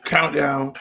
Countdown.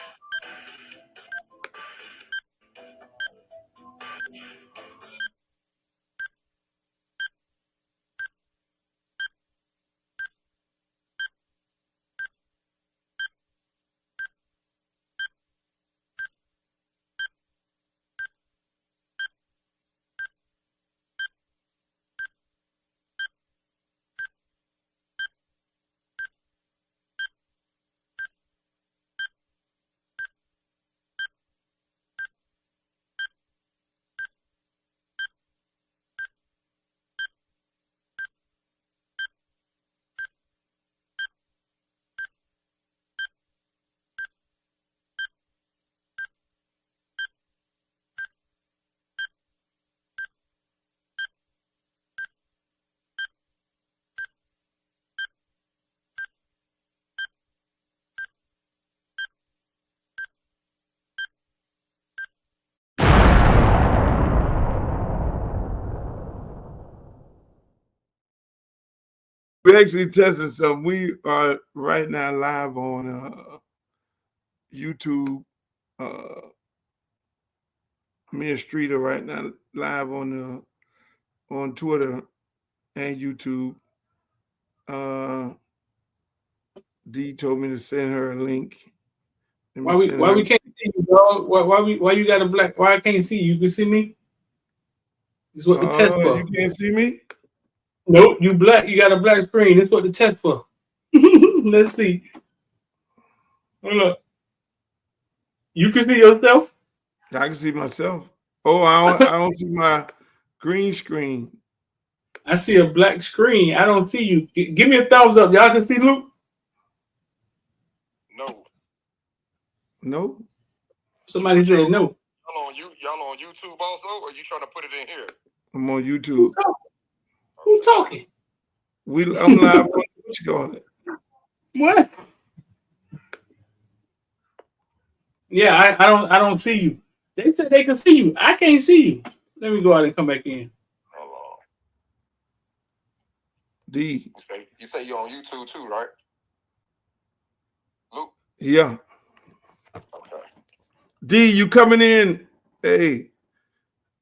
We actually tested some. We are right now live on YouTube. Me and Streeter right now live on Twitter and YouTube. D told me to send her a link. Why we can't see you, dog? Why you got a black? Why I can't see you? You can see me. This is what the test for. You can't see me? Nope, you black. You got a black screen. That's what the test for. Let's see. Hold up. You can see yourself? I can see myself. Oh, I don't see my green screen. I see a black screen. I don't see you. Give me a thumbs up. Y'all can see Luke? No. No. Somebody said no. Y'all on YouTube also, or you trying to put it in here? I'm on YouTube. Who talking? I'm live on what you call it. What? Yeah, I don't see you. They said they can see you. I can't see you. Let me go out and come back in. Hold on. D. You say you're on YouTube too, right? Luke? Yeah. Okay. D, you coming in? Hey,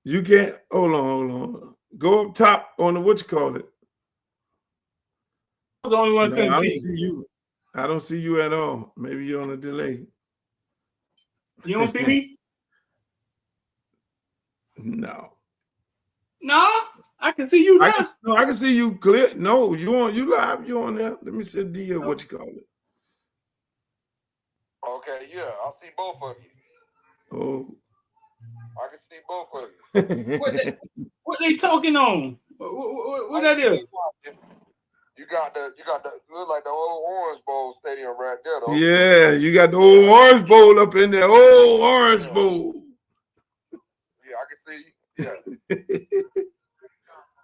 you can't. Hold on. Go up top on the what you call it. I'm the only one couldn't I don't see you. I don't see you at all. Maybe you're on a delay. You don't see me? No. No, I can see you now. I can see you clear. No, you live. You on there. Let me see D or what you call it. Okay, yeah, I see both of you. Oh. I can see both of you. What they talking on? What that is? You got the look like the old Orange Bowl stadium right there, though. Yeah, you got the old Orange Bowl up in there. Old Orange Bowl. Yeah, I can see you.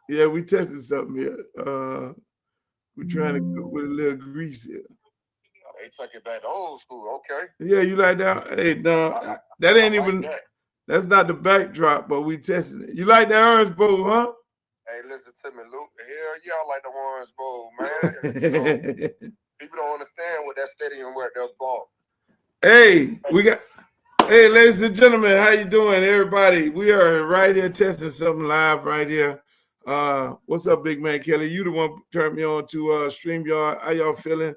Yeah. Yeah, we tested something here. We're trying to go with a little grease here. They took it back to old school. Okay. Yeah, you like that? Hey, no, that ain't even. That. That's not the backdrop, but we testing it. You like that Orange Bowl, huh? Hey, listen to me, Luke. Hell yeah, I like the Orange Bowl, man. People don't understand what that stadium where they're bought. Hey, hey, ladies and gentlemen, how you doing, everybody? We are right here testing something live right here. What's up, big man Kelly? You the one who turned me on to StreamYard. How y'all feeling?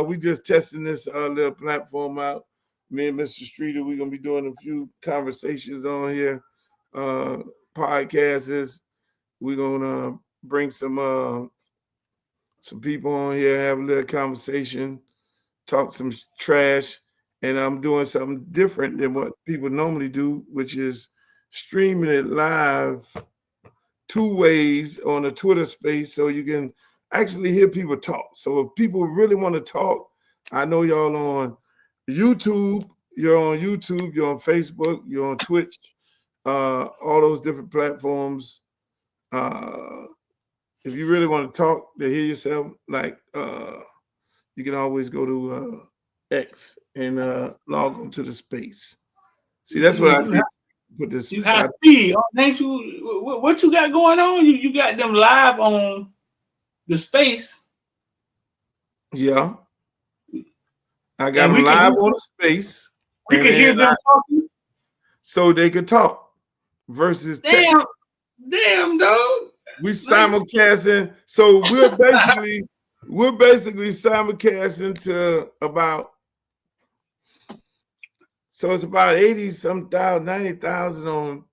We just testing this little platform out. Me and Mr. Streeter, we're gonna be doing a few conversations on here. Podcasts. We're gonna bring some people on here, have a little conversation, talk some trash, and I'm doing something different than what people normally do, which is streaming it live 2 ways on a Twitter space so you can actually hear people talk. So if people really want to talk, I know y'all on YouTube, you're on Facebook, you're on Twitch, all those different platforms. If you really want to talk to hear yourself, like you can always go to X and log on to the space. See, that's what I did. Put this. You have speed. What you got going on? You got them live on the space. Yeah. I got And them live on the space. We can hear them talking. So they could talk versus text. Damn, dog. We simulcasting. So we're basically simulcasting to about, so it's about 80 some thousand, 90,000 on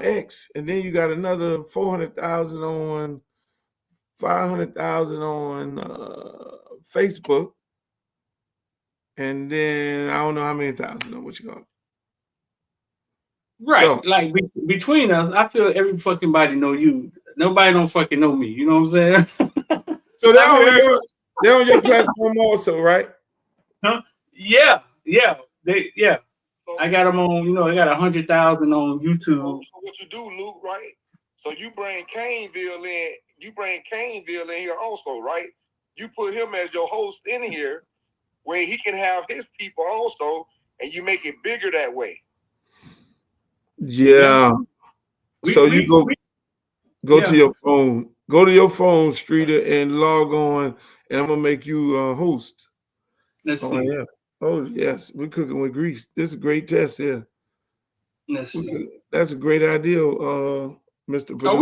X, and then you got another 400,000 on 500,000 on Facebook, and then I don't know how many thousand on what you got. Right, So, like between us, I feel every fucking body know you. Nobody don't fucking know me. You know what I'm saying? so they're on your platform also, right? Huh? Yeah. I got them on. You know, I got 100,000 on YouTube. So what you do, Luke? Right? So you bring Caneville in. You bring Caneville in here also, right? You put him as your host in here, where he can have his people also, and you make it bigger that way. Yeah. So you go to your phone. Go to your phone, Streeter, and log on, and I'm gonna make you a host. Let's see. Yeah. Oh yes, we're cooking with grease. This is a great test here. Let's see. That's a great idea, Mr. Producer.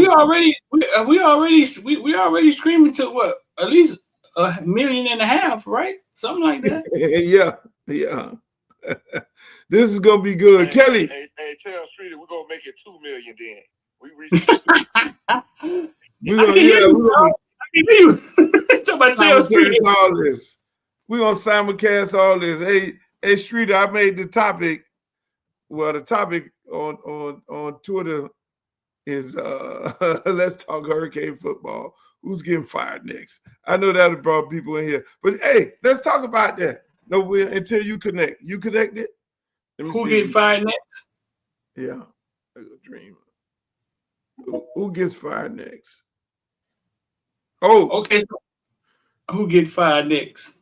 We already screaming to what? At least 1.5 million, right? Something like that. yeah. This is gonna be good, Kelly. Hey, tell Streeter we're gonna make it 2 million. Then we reach. Simulcast all this. We're gonna simulcast all this. Hey, Streeter, I made the topic. Well, the topic on Twitter is let's talk hurricane football. Who's getting fired next? I know that brought people in here, but hey, let's talk about that. No, until you connect. You connected? Who getting fired next? Yeah, a dream. Who gets fired next? Oh, okay. So who get fired next?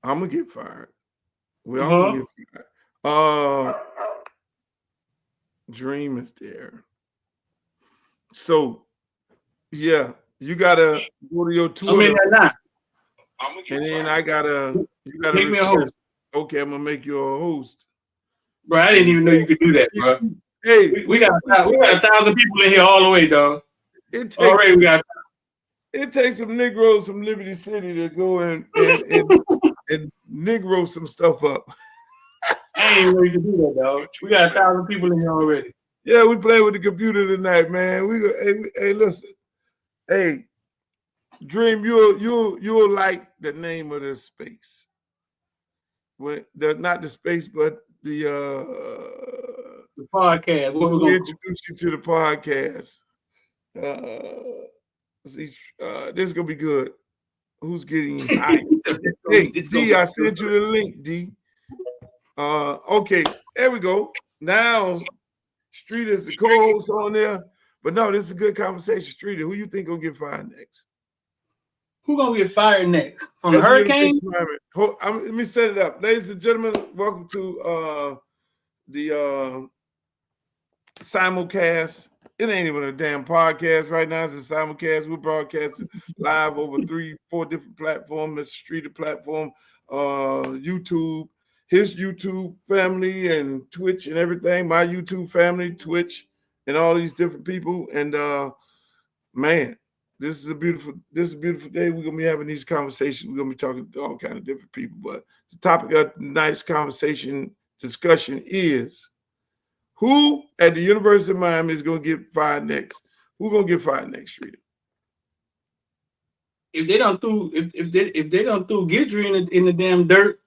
I'm gonna get fired. We all gonna get fired. Dream is there. So, yeah, you gotta go to your Twitter. And then you gotta make me a host. Okay, I'm gonna make you a host. Bro, I didn't even know you could do that, bro. Hey, we got 1,000 people in here all the way, dog. It takes some Negroes from Liberty City to go and Negro some stuff up. I ain't know you could do that, dog. We got 1,000 people in here already. Yeah, we playing with the computer tonight, man. Hey, listen. Hey, Dream, you'll like the name of this space. Not the space, but the podcast. We'll introduce you to the podcast. This is gonna be good. Who's getting hired? Hey, D, I sent you the link, D. Okay, there we go. Now, Streeter is the co-host on there. But no, this is a good conversation. Streeter, who you think gonna get fired next? Who gonna get fired next? From the hurricane? Let me set it up. Ladies and gentlemen, welcome to the simulcast. It ain't even a damn podcast right now. It's a simulcast. We're broadcasting live over 3-4 different platforms. Mr. Streeter platform, YouTube, his YouTube family, and Twitch and everything. My YouTube family, Twitch, and all these different people. And man, this is a beautiful day. We're gonna be having these conversations. We're gonna be talking to all kind of different people. But the topic of tonight's discussion is who at the University of Miami is gonna get fired next? Who gonna get fired next, Streeter? If they don't throw Guidry in the damn dirt,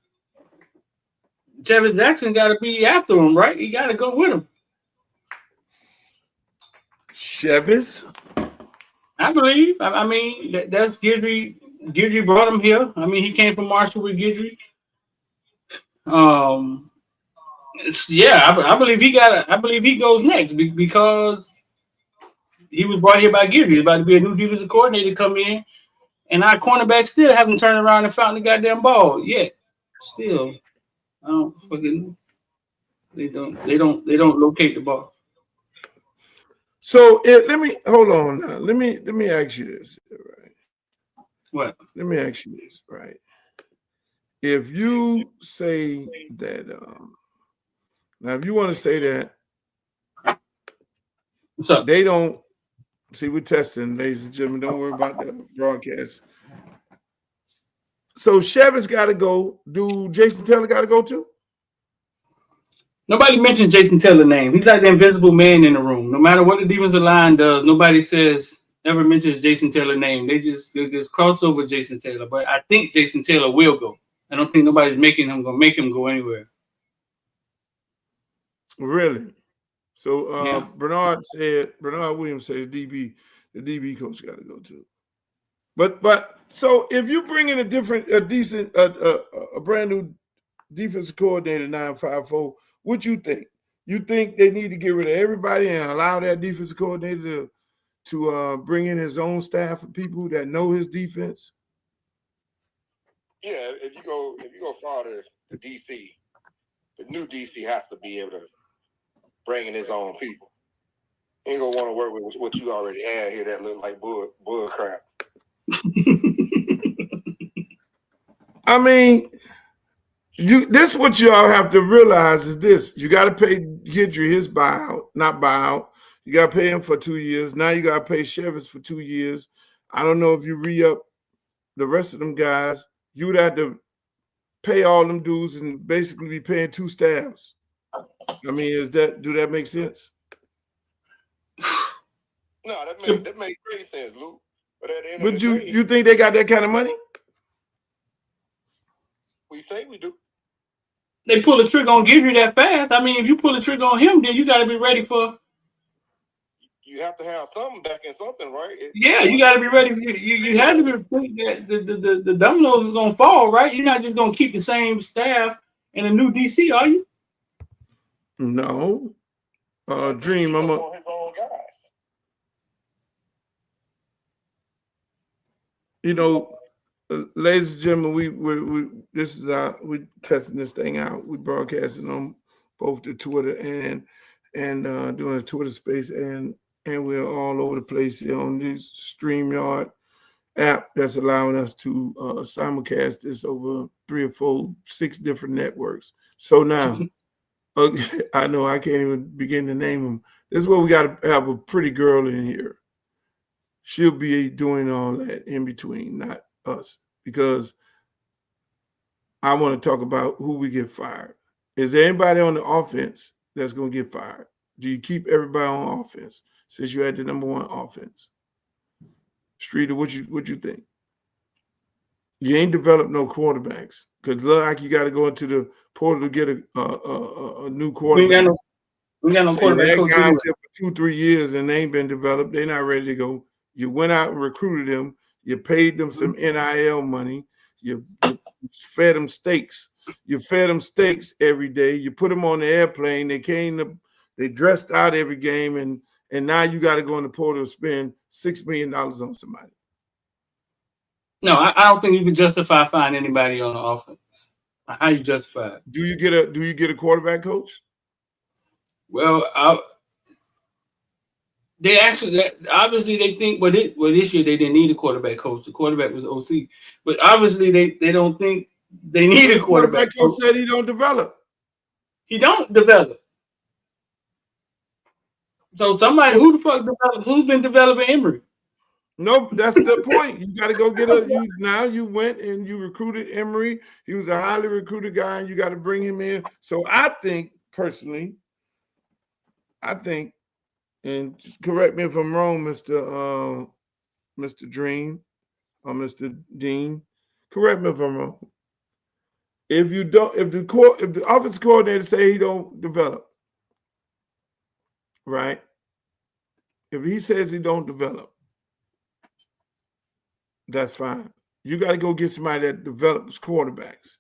Travis Jackson got to be after him, right? He got to go with him. Chevis? I believe. I mean, that's Guidry. Guidry brought him here. I mean, he came from Marshall with Guidry. I believe he goes next because he was brought here by Guidry. He's about to be a new defensive coordinator come in, and our cornerbacks still haven't turned around and found the goddamn ball yet. Still, I don't fucking. They don't locate the ball. So let me hold on now. Let me ask you this. Right? What? Let me ask you this, right? If you say that, now if you want to say that What's up? they don't see, we're testing, ladies and gentlemen. Don't worry about the broadcast. So Chevis got to go. Do Jason Taylor got to go too? Nobody mentions Jason Taylor's name. He's like the invisible man in the room. No matter what the defensive line does, nobody ever mentions Jason Taylor's name. They just cross over Jason Taylor. But I think Jason Taylor will go. I don't think nobody's gonna make him go anywhere. Really? So Yeah. Bernard Williams said the DB coach got to go too. But so if you bring in a brand new defensive coordinator 954, what you think? You think they need to get rid of everybody and allow that defensive coordinator to bring in his own staff of people that know his defense? Yeah, if you go far to the DC, the new DC has to be able to bring in his own people. He ain't gonna want to work with what you already had here that look like bull crap. I mean, this is what y'all have to realize is this. You got to pay Gidry his not buyout. You got to pay him for 2 years. Now you got to pay Chevis for 2 years. I don't know if you re-up the rest of them guys. You would have to pay all them dudes and basically be paying 2 staffs. I mean, do that make sense? No, that makes great sense, Luke. But at the end of the day, you think they got that kind of money? We say we do. They pull the trigger on Gidry that fast. I mean, if you pull the trigger on him, then you got to be ready for. You have to have something back in something, right? You got to be ready. You have to be that the dominoes is gonna fall, right? You're not just gonna keep the same staff in a new DC, are you? No. Dream, I'm on his own guys. You know, ladies and gentlemen, we testing this thing out. We broadcasting on both the Twitter and doing a Twitter space, and we're all over the place here on this StreamYard app that's allowing us to simulcast this over 3 or 4, 6 different networks. So now, I know I can't even begin to name them. This is where we got to have a pretty girl in here. She'll be doing all that in between, not us, because I want to talk about who we get fired. Is there anybody on the offense that's going to get fired? Do you keep everybody on offense since you had the number 1 offense? Streeter, what you think? You ain't developed no quarterbacks because look like you got to go into the portal to get a new quarterback. We got no quarterback coach. Guys here for 2-3 years and they ain't been developed. They're not ready to go. You went out and recruited them. You paid them some NIL money. You fed them steaks. You fed them steaks every day. You put them on the airplane. They dressed out every game, and now you got to go in the portal and spend $6 million on somebody. No, I don't think you can justify finding anybody on the offense. How you justify it? Do you get a quarterback coach? Well, they actually obviously they think this year they didn't need a quarterback coach. The quarterback was OC, but obviously they don't think they need a quarterback coach. Said he don't develop. He don't develop. So somebody who the fuck developed? Who's been developing Emory? Nope, that's the point. You got to go get you went and you recruited Emory. He was a highly recruited guy, and you got to bring him in. So I think personally, and correct me if I'm wrong, Mr. Dream or Mr. Dean, correct me if I'm wrong. If the offensive coordinator say he don't develop, right? If he says he don't develop, that's fine. You got to go get somebody that develops quarterbacks.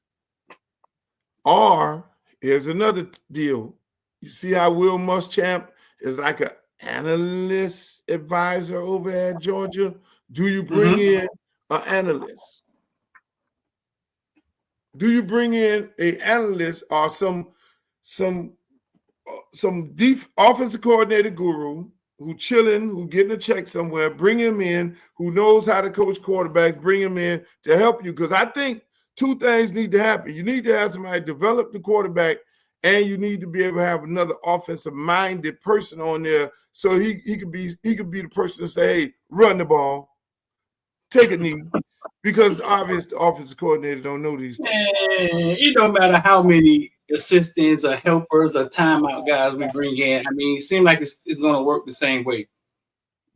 Or here's another deal. You see how Will Muschamp is like an analyst advisor over at Georgia? Do you bring in an analyst? Do you bring in an analyst or some deep offensive coordinator guru who chilling, who getting a check somewhere, bring him in, who knows how to coach quarterbacks, bring him in to help you. Because I think two things need to happen. You need to have somebody develop the quarterback, and you need to be able to have another offensive-minded person on there so he could be the person to say, hey, run the ball, take a knee. Because obviously the offensive coordinators don't know these things. And it don't matter how many assistants or helpers or timeout guys we bring in. I mean, it seems like it's going to work the same way.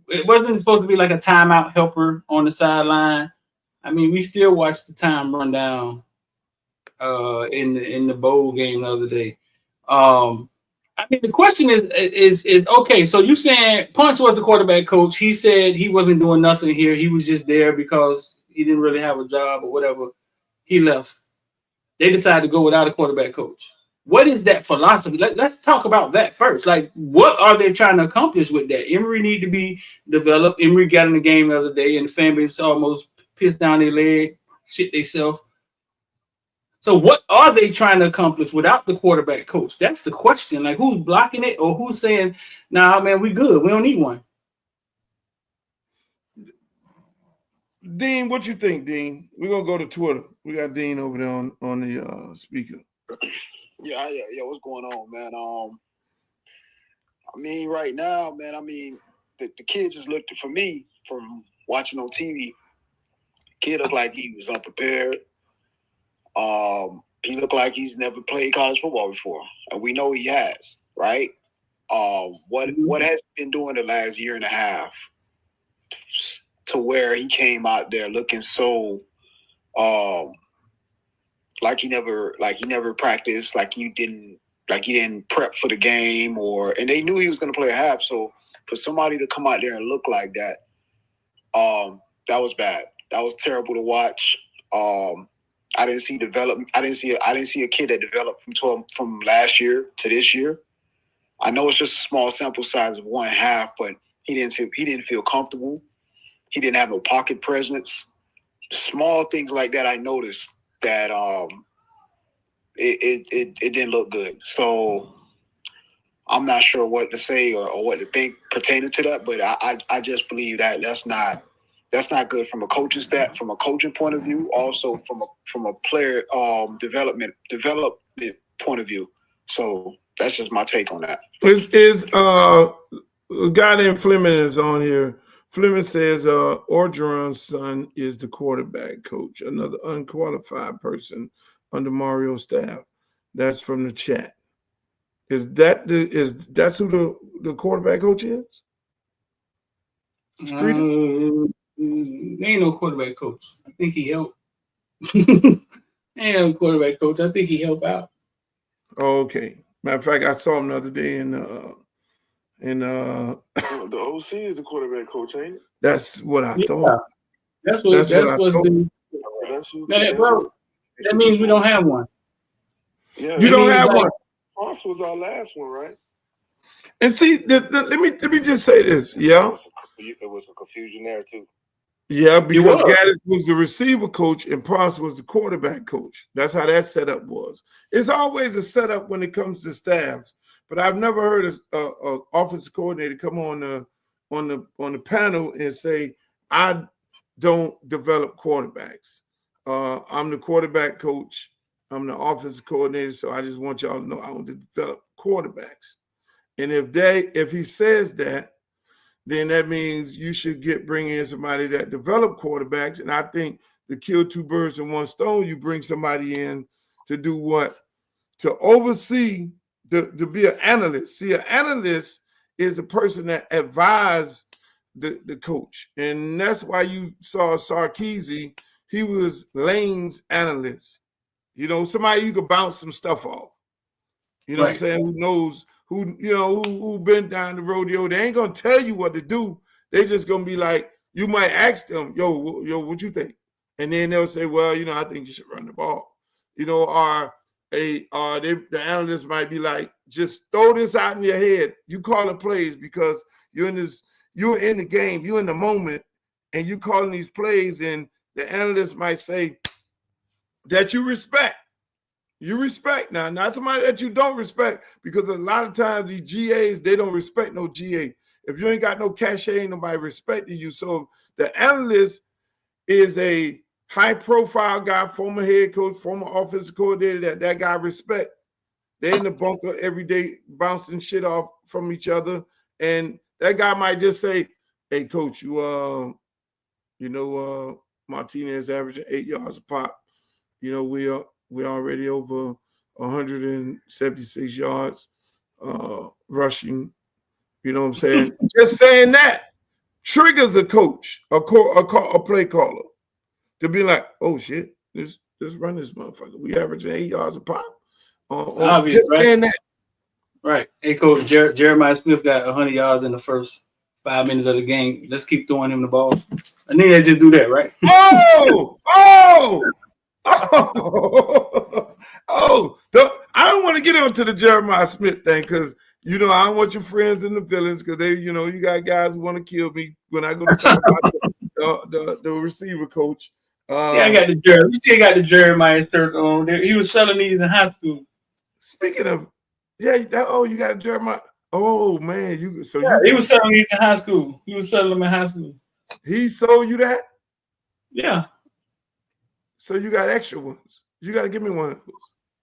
It wasn't supposed to be like a timeout helper on the sideline. I mean, we still watched the time run down in the bowl game the other day. I mean, the question is okay. So you saying Punch was the quarterback coach? He said he wasn't doing nothing here. He was just there because he didn't really have a job or whatever. He left. They decided to go without a quarterback coach. What is that philosophy? Let's talk about that first. Like, what are they trying to accomplish with that? Emory need to be developed. Emory got in the game the other day, and the fan base almost pissed down their leg, shit themselves. So what are they trying to accomplish without the quarterback coach? That's the question. Like, who's blocking it, or who's saying, nah, man, we good. We don't need one. Dean, what you think, Dean? We're going to go to Twitter. We got Dean over there on the speaker. Yeah, what's going on, man? I mean, right now, man, I mean, the kid just looked, for me, from watching on TV, kid looked like he was unprepared. He looked like he's never played college football before, and we know he has, right? What has he been doing the last year and a half to where he came out there looking so like he never practiced, like he didn't prep for the game, and they knew he was going to play a half. So for somebody to come out there and look like that, that was bad. That was terrible to watch. I didn't see development. I didn't see a kid that developed from last year to this year. I know it's just a small sample size of one half, but he didn't feel comfortable. He didn't have no pocket presence. Small things like that I noticed that it didn't look good. So I'm not sure what to say or what to think pertaining to that, but I just believe that that's not good from a coaching point of view, also from a player development point of view. So that's just my take on that. Is a guy named Fleming is on here. Fleming says Orgeron's son is the quarterback coach, another unqualified person under Mario's staff. That's from the chat. That's who the quarterback coach is? Ain't no quarterback coach. I think he helped. Ain't no quarterback coach. I think he helped out. Okay. Matter of fact, I saw him the other day in the OC is the quarterback coach, ain't it? That's what I thought. That's what's been. That means we don't have one. Yeah, you don't have one. Fox was our last one, right? And see, let me just say this, yeah. It was a confusion there too. Yeah, because Gaddis was the receiver coach and Parks was the quarterback coach. That's how that setup was. It's always a setup when it comes to staffs, but I've never heard an offensive coordinator come on the panel and say, "I don't develop quarterbacks. I'm the quarterback coach. I'm the offensive coordinator, so I just want y'all to know I don't develop quarterbacks." And if he says that, then that means you should bring in somebody that develop quarterbacks. And I think to kill two birds with one stone, you bring somebody in to do what? To oversee, to be an analyst. See, an analyst is a person that advises the coach. And that's why you saw Sarkisian, he was Lane's analyst. You know, somebody you could bounce some stuff off. You know what I'm saying? Who knows, who been down the rodeo. They ain't gonna tell you what to do. They just gonna be like, you might ask them, yo, what you think? And then they'll say, well, I think you should run the ball. Or the analyst might be like, just throw this out in your head. You calling plays because you're in the game, you're in the moment, and you calling these plays, and the analyst might say that you respect. You respect now, not somebody that you don't respect, because a lot of times these GAs, they don't respect no GA. If you ain't got no cachet, ain't nobody respecting you. So the analyst is a high-profile guy, former head coach, former offensive coordinator that guy respect. They're in the bunker every day, bouncing shit off from each other, and that guy might just say, "Hey, coach, Martinez averaging 8 yards a pop. We're already over 176 yards rushing." You know what I'm saying? Just saying that triggers a coach, a play caller, to be like, "Oh shit, let's run this motherfucker. We averaging 8 yards a pop." Obvious, just saying that. Right. Hey, coach, Jeremiah Smith got 100 yards in the first 5 minutes of the game. Let's keep throwing him the ball. I think they just do that, right? I don't want to get onto the Jeremiah Smith thing because I don't want your friends in the villains because they, you got guys who want to kill me when I go to talk about the receiver coach. I got the Jeremiah. You still got the Jeremiah shirt on there. He was selling these in high school. Speaking of, you got a Jeremiah. Oh man, he was selling these in high school. He was selling them in high school. He sold you that? Yeah. So you got extra ones. You got to give me one of those.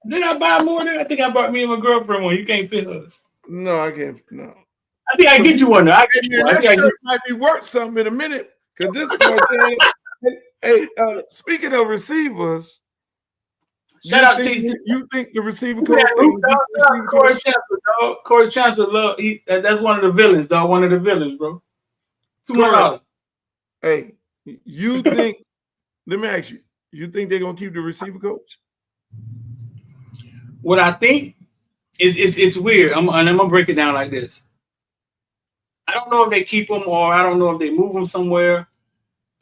Did I buy more than? I think I bought me and my girlfriend one. You can't fit us. No, I can't. No. I think I get you one. Though. I get you one. That shirt might be worth something in a minute because this boy. Hey, speaking of receivers, shout out to you think the receiver coach? Corey Chancellor, love. That's one of the villains, dog. One of the villains, bro. $200. Hey, you think? Let me ask you. You think they're gonna keep the receiver coach? What I think is it's weird. I'm gonna break it down like this. I don't know if they keep him or I don't know if they move him somewhere.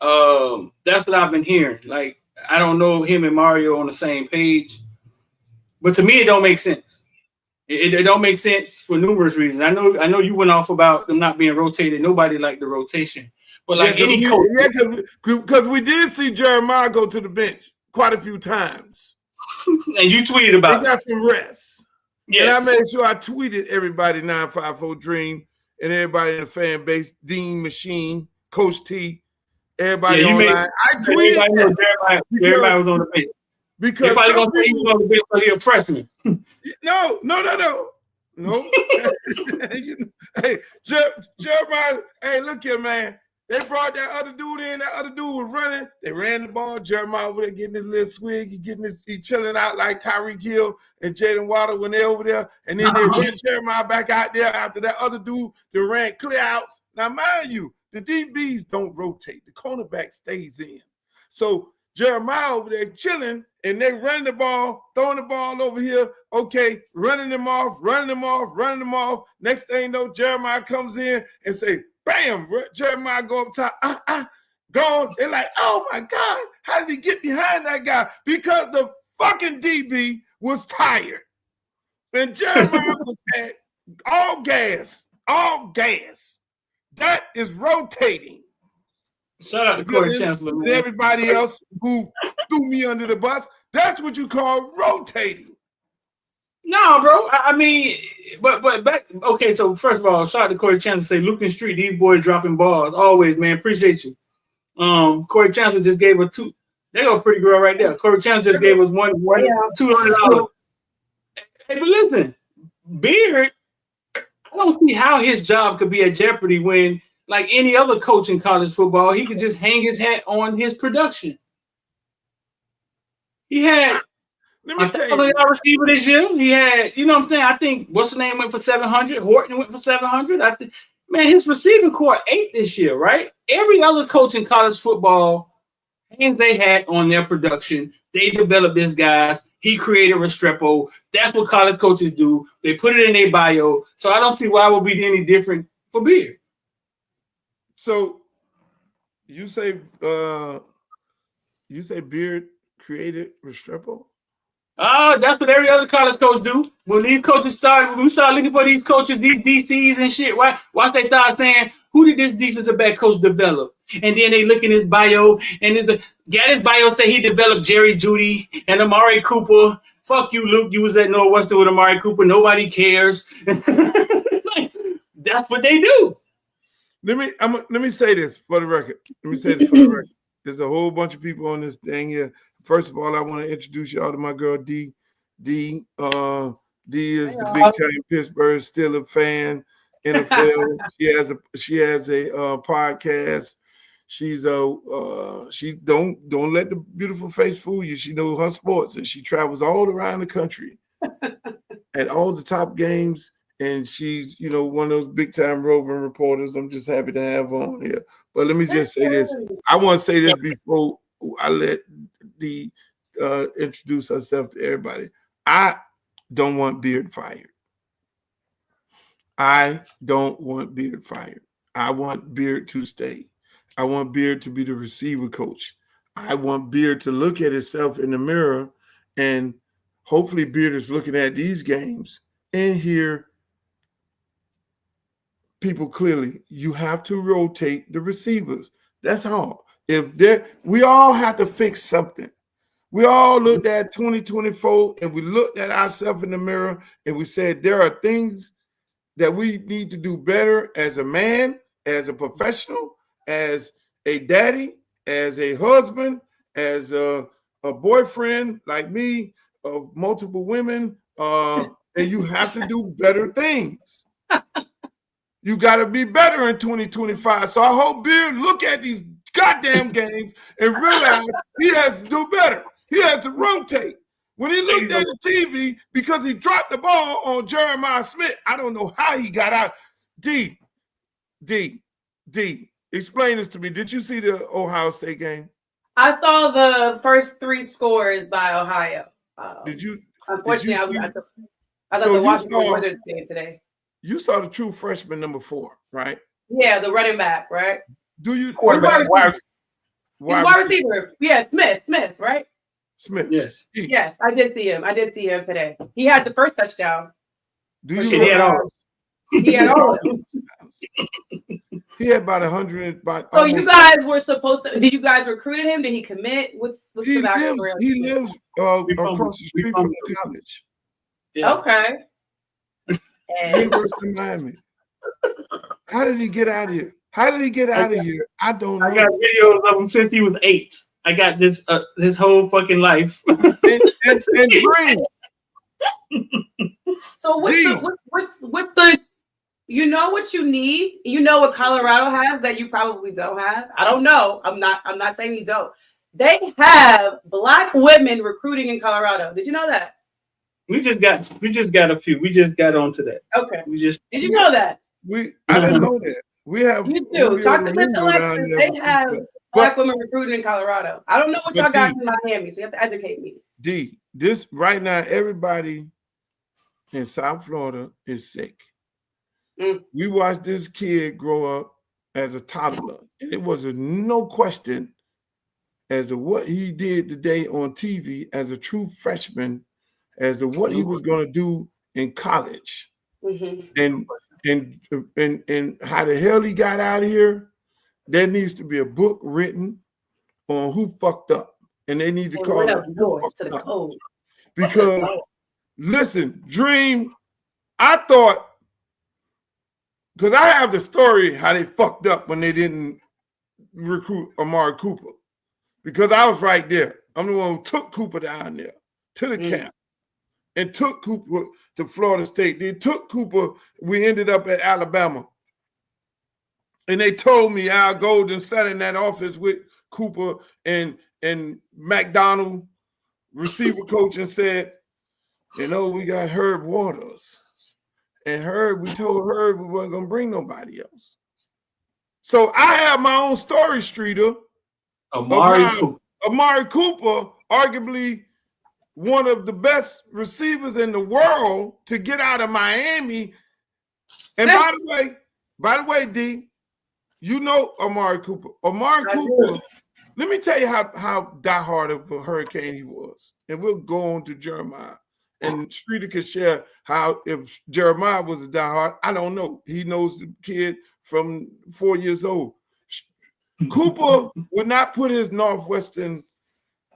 That's what I've been hearing. Like, I don't know him and Mario on the same page, but to me, it don't make sense. It don't make sense for numerous reasons. I know you went off about them not being rotated. Nobody liked the rotation, but like any coach, because we did see Jeremiah go to the bench quite a few times, and you tweeted about he got some rest. Yes. And I made sure I tweeted everybody 954 Dream and everybody in the fan base, Dean Machine, Coach T. Everybody online. I tweeted Jeremiah was on the bench. Because everybody gonna say he was on the bench because he's a freshman. No. Hey, Jeremiah, hey, look here, man. They brought that other dude in. That other dude was running. They ran the ball. Jeremiah over there getting his little swig. He chilling out like Tyreek Hill and Jaden Water when they over there. And then they ran Jeremiah back out there after that other dude that ran clear outs. Now, mind you, the DBs don't rotate. The cornerback stays in. So Jeremiah over there chilling, and they run the ball, throwing the ball over here. Okay, running them off. Next thing you know, Jeremiah comes in and say, bam, Jeremiah go up top. Gone. They're like, oh my God, how did he get behind that guy? Because the fucking DB was tired. And Jeremiah was at all gas. That is rotating. Shout out to Corey Chancellor, man. Everybody else who threw me under the bus, that's what you call rotating. No, bro. I mean, but back. Okay, so first of all, shout out to Corey Chancellor. Say Luke and Street, these boys dropping balls always, man. Appreciate you. Corey Chancellor just gave us two. They go pretty girl right there. Corey Chancellor just gave us $200. Hey, but listen, Beard. I don't see how his job could be at jeopardy when, like any other coach in college football, he could just hang his hat on his production. He had a receiver this year. He had, you know what I'm saying? I think what's the name went for 700. Horton went for 700. I think, man, his receiving core 8 this year, right? Every other coach in college football hangs their hat on their production. They develop these guys. He created Restrepo. That's what college coaches do. They put it in their bio. So I don't see why it would be any different for Beard. So you say Beard created Restrepo? That's what every other college coach do. When these coaches when we start looking for these coaches, these DCs and shit, watch they start saying, who did this defensive back coach develop? And then they look in his bio, and his bio say he developed Jerry Jeudy and Amari Cooper. Fuck you, Luke. You was at Northwestern with Amari Cooper. Nobody cares. That's what they do. Let me say this for the record. Let me say this for the record. There's a whole bunch of people on this thing here. First of all, I want to introduce y'all to my girl D. D. D is the big time Pittsburgh Steelers fan. NFL. She has a podcast. She's she don't let the beautiful face fool you. She knows her sports and she travels all around the country at all the top games. And she's, one of those big time roving reporters. I'm just happy to have her on here. But let me just say this. I want to say this before I let the introduce herself to everybody. I don't want Beard fired. I don't want Beard fired. I want Beard to stay. I want Beard to be the receiver coach. I want Beard to look at himself in the mirror, and hopefully Beard is looking at these games and hear people clearly. You have to rotate the receivers. That's all. We all have to fix something. We all looked at 2024 and we looked at ourselves in the mirror and we said there are things that we need to do better as a man, as a professional, as a daddy, as a husband, as a boyfriend like me, of multiple women, and you have to do better things. You got to be better in 2025. So I hope Beard look at these goddamn games and realize he has to do better. He has to rotate. When he looked at the TV, because he dropped the ball on Jeremiah Smith, I don't know how he got out. D, explain this to me. Did you see the Ohio State game? I saw the first 3 scores by Ohio. Did you? Unfortunately, did you I got to watch the Wizards game today. You saw the true freshman number 4, right? Yeah, the running back, right? Do you? Quarterback. Wide receiver. Yeah, Smith, right? Smith. Yes. Yes, I did see him. I did see him today. He had the first touchdown. Do you he had all? He had all of them. He had about 100. So you guys were supposed to? Did you guys recruited him? Did he commit? What's the backstory? He lives across the street from the college. Yeah. Okay. University of Miami. How did he get out of here? I don't know. I got videos of him since he was 8. I got this his whole fucking life. and Green. So what's the you know what you need? You know what Colorado has that you probably don't have? I don't know. I'm not saying you don't. They have Black women recruiting in Colorado. Did you know that? We just got a few. We just got onto that. Okay. Did you know that? I didn't know that. We have you do. Talk to Miss Alexis. They have Black women recruiting in Colorado. I don't know what y'all got in Miami, so you have to educate me. D, this right now, everybody in South Florida is sick. We watched this kid grow up as a toddler, and it was no question as to what he did today on TV as a true freshman, as to what he was going to do in college, and how the hell he got out of here. There needs to be a book written on who fucked up, and they need to call it to the code. Because listen, Dream, I thought, because I have the story how they fucked up when they didn't recruit Amari Cooper, because I was right there. I'm the one who took Cooper down there to the camp and took Cooper to Florida State. They took Cooper. We ended up at Alabama. And they told me Al Golden sat in that office with Cooper and McDonald, receiver coach, and said, we got Herb Waters. And we told Herb we weren't going to bring nobody else. So I have my own story, Streeter. Amari Cooper, arguably one of the best receivers in the world to get out of Miami. And by the way, D, you know Amari Cooper. Let me tell you how diehard of a Hurricane he was. And we'll go on to Jeremiah. And Streeter can share how, if Jeremiah was a diehard, I don't know. He knows the kid from 4 years old. Cooper would not put his Northwestern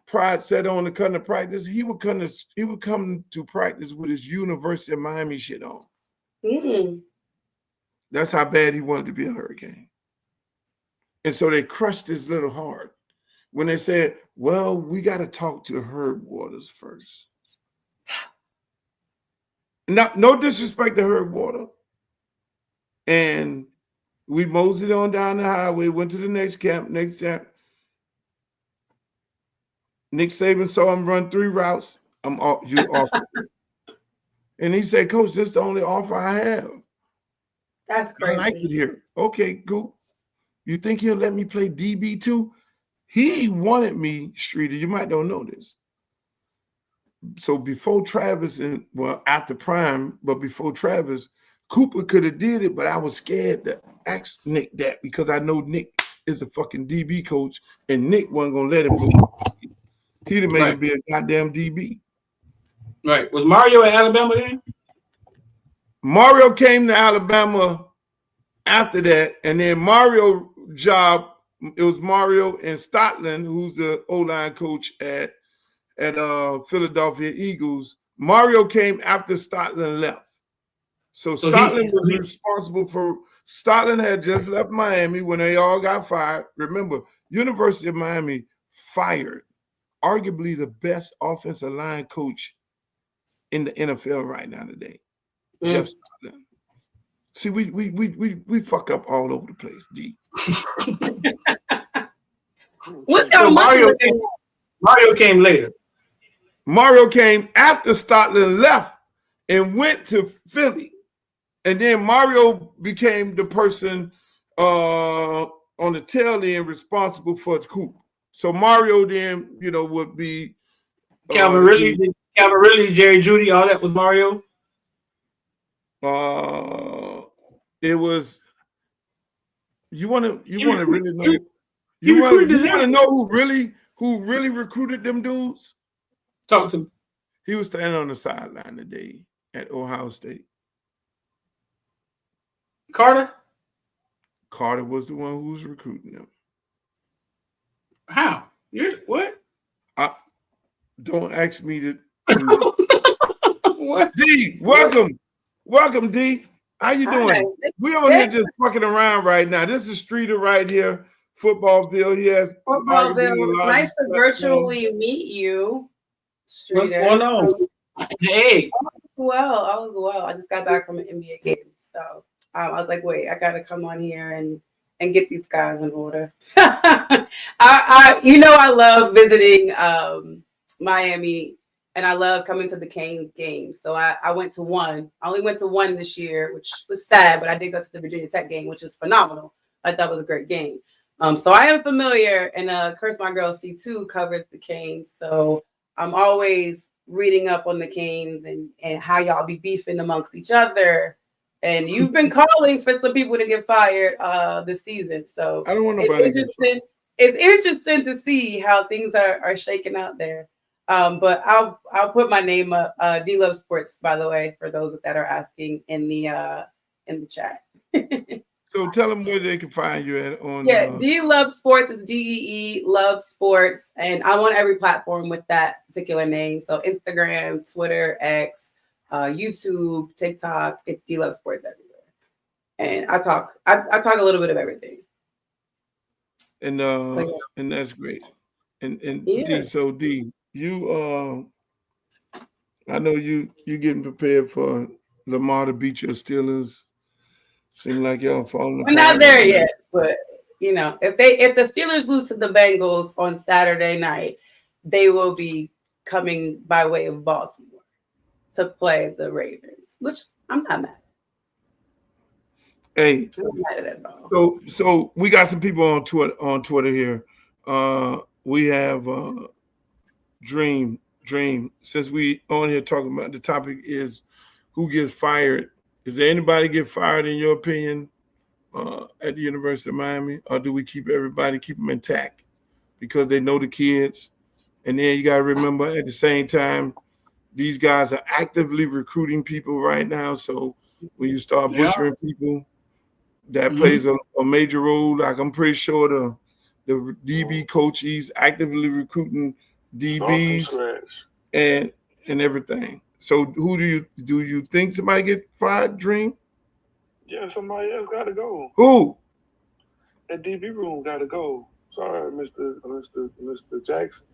pride set on to come to practice. He would come to practice with his University of Miami shit on. That's how bad he wanted to be a Hurricane. And so they crushed his little heart when they said, well, we got to talk to Herb Waters first. No disrespect to Herb Waters. And we moseyed on down the highway, went to the next camp. Nick Saban saw him run 3 routes. I'm off. You off. And he said, Coach, this is the only offer I have. That's crazy. I like it here. Okay, cool. You think he'll let me play DB too? He wanted me, Streeter. You might don't know this. So before Travis after Prime, but before Travis, Cooper could have did it, but I was scared to ask Nick that because I know Nick is a fucking DB coach, and Nick wasn't gonna let him go. He'd have made him be a goddamn DB. Right. Was Mario at Alabama then? Mario came to Alabama after that, and then Mario job, it was Mario and Stotland, who's the O-line coach at Philadelphia Eagles. Mario came after Stotland left. So Stotland was responsible for, Stotland had just left Miami when they all got fired. Remember, University of Miami fired arguably the best offensive line coach in the NFL right now today, Jeff Stotland. See, we fuck up all over the place, D. So Mario came later. Mario came after Stotland left and went to Philly. And then Mario became the person on the tail end responsible for the coup. So Mario then, would be Calvin Ridley, Jerry Jeudy, all that was Mario. It was. You want to really know? You want to know who really recruited them dudes? Talk to me. He was standing on the sideline today at Ohio State. Carter was the one who was recruiting them. How? What? Don't ask me to. What? D, welcome, D. How you doing? We on here just fucking around right now. This is Streeter right here, Footballville. He has Footballville. Nice to virtually meet you, Streeter. What's going on? Hey. All is well. I just got back from an NBA game, so I was like, wait, I gotta come on here and get these guys in order. I love visiting Miami, and I love coming to the Canes games. So I went to one. I only went to one this year, which was sad, but I did go to the Virginia Tech game, which was phenomenal. I thought it was a great game. So I am familiar, and Curse My Girl C2 covers the Canes. So I'm always reading up on the Canes and how y'all be beefing amongst each other. And you've been calling for some people to get fired this season. So I don't want nobody it's interesting to see how things are shaking out there. But I'll put my name up, D Love Sports, by the way, for those that are asking in the chat. So tell them where they can find you at on. D Love Sports is DEE Love Sports, and I'm on every platform with that particular name. So Instagram, Twitter, X, YouTube, TikTok. It's D Love Sports everywhere, and I talk a little bit of everything. And and that's great. And yeah. D, you I know you getting prepared for Lamar to beat your Steelers. Seem like y'all falling apart. We're not there yet, but if the Steelers lose to the Bengals on Saturday night, they will be coming by way of Baltimore to play the Ravens, which I'm not mad at. Hey, I'm not mad at all. So we got some people on Twitter here. We have Dream. Since we on here talking about the topic is who gets fired. Is there anybody get fired in your opinion at the University of Miami, or do we keep them intact because they know the kids? And then you got to remember at the same time, these guys are actively recruiting people right now. So when you start butchering people, that plays a major role. Like I'm pretty sure the DB coach, he's actively recruiting DBs and everything. So who do you think somebody get fired, Dream? Yeah, somebody else got to go. Who? That DB room got to go. Sorry, Mr. Jackson.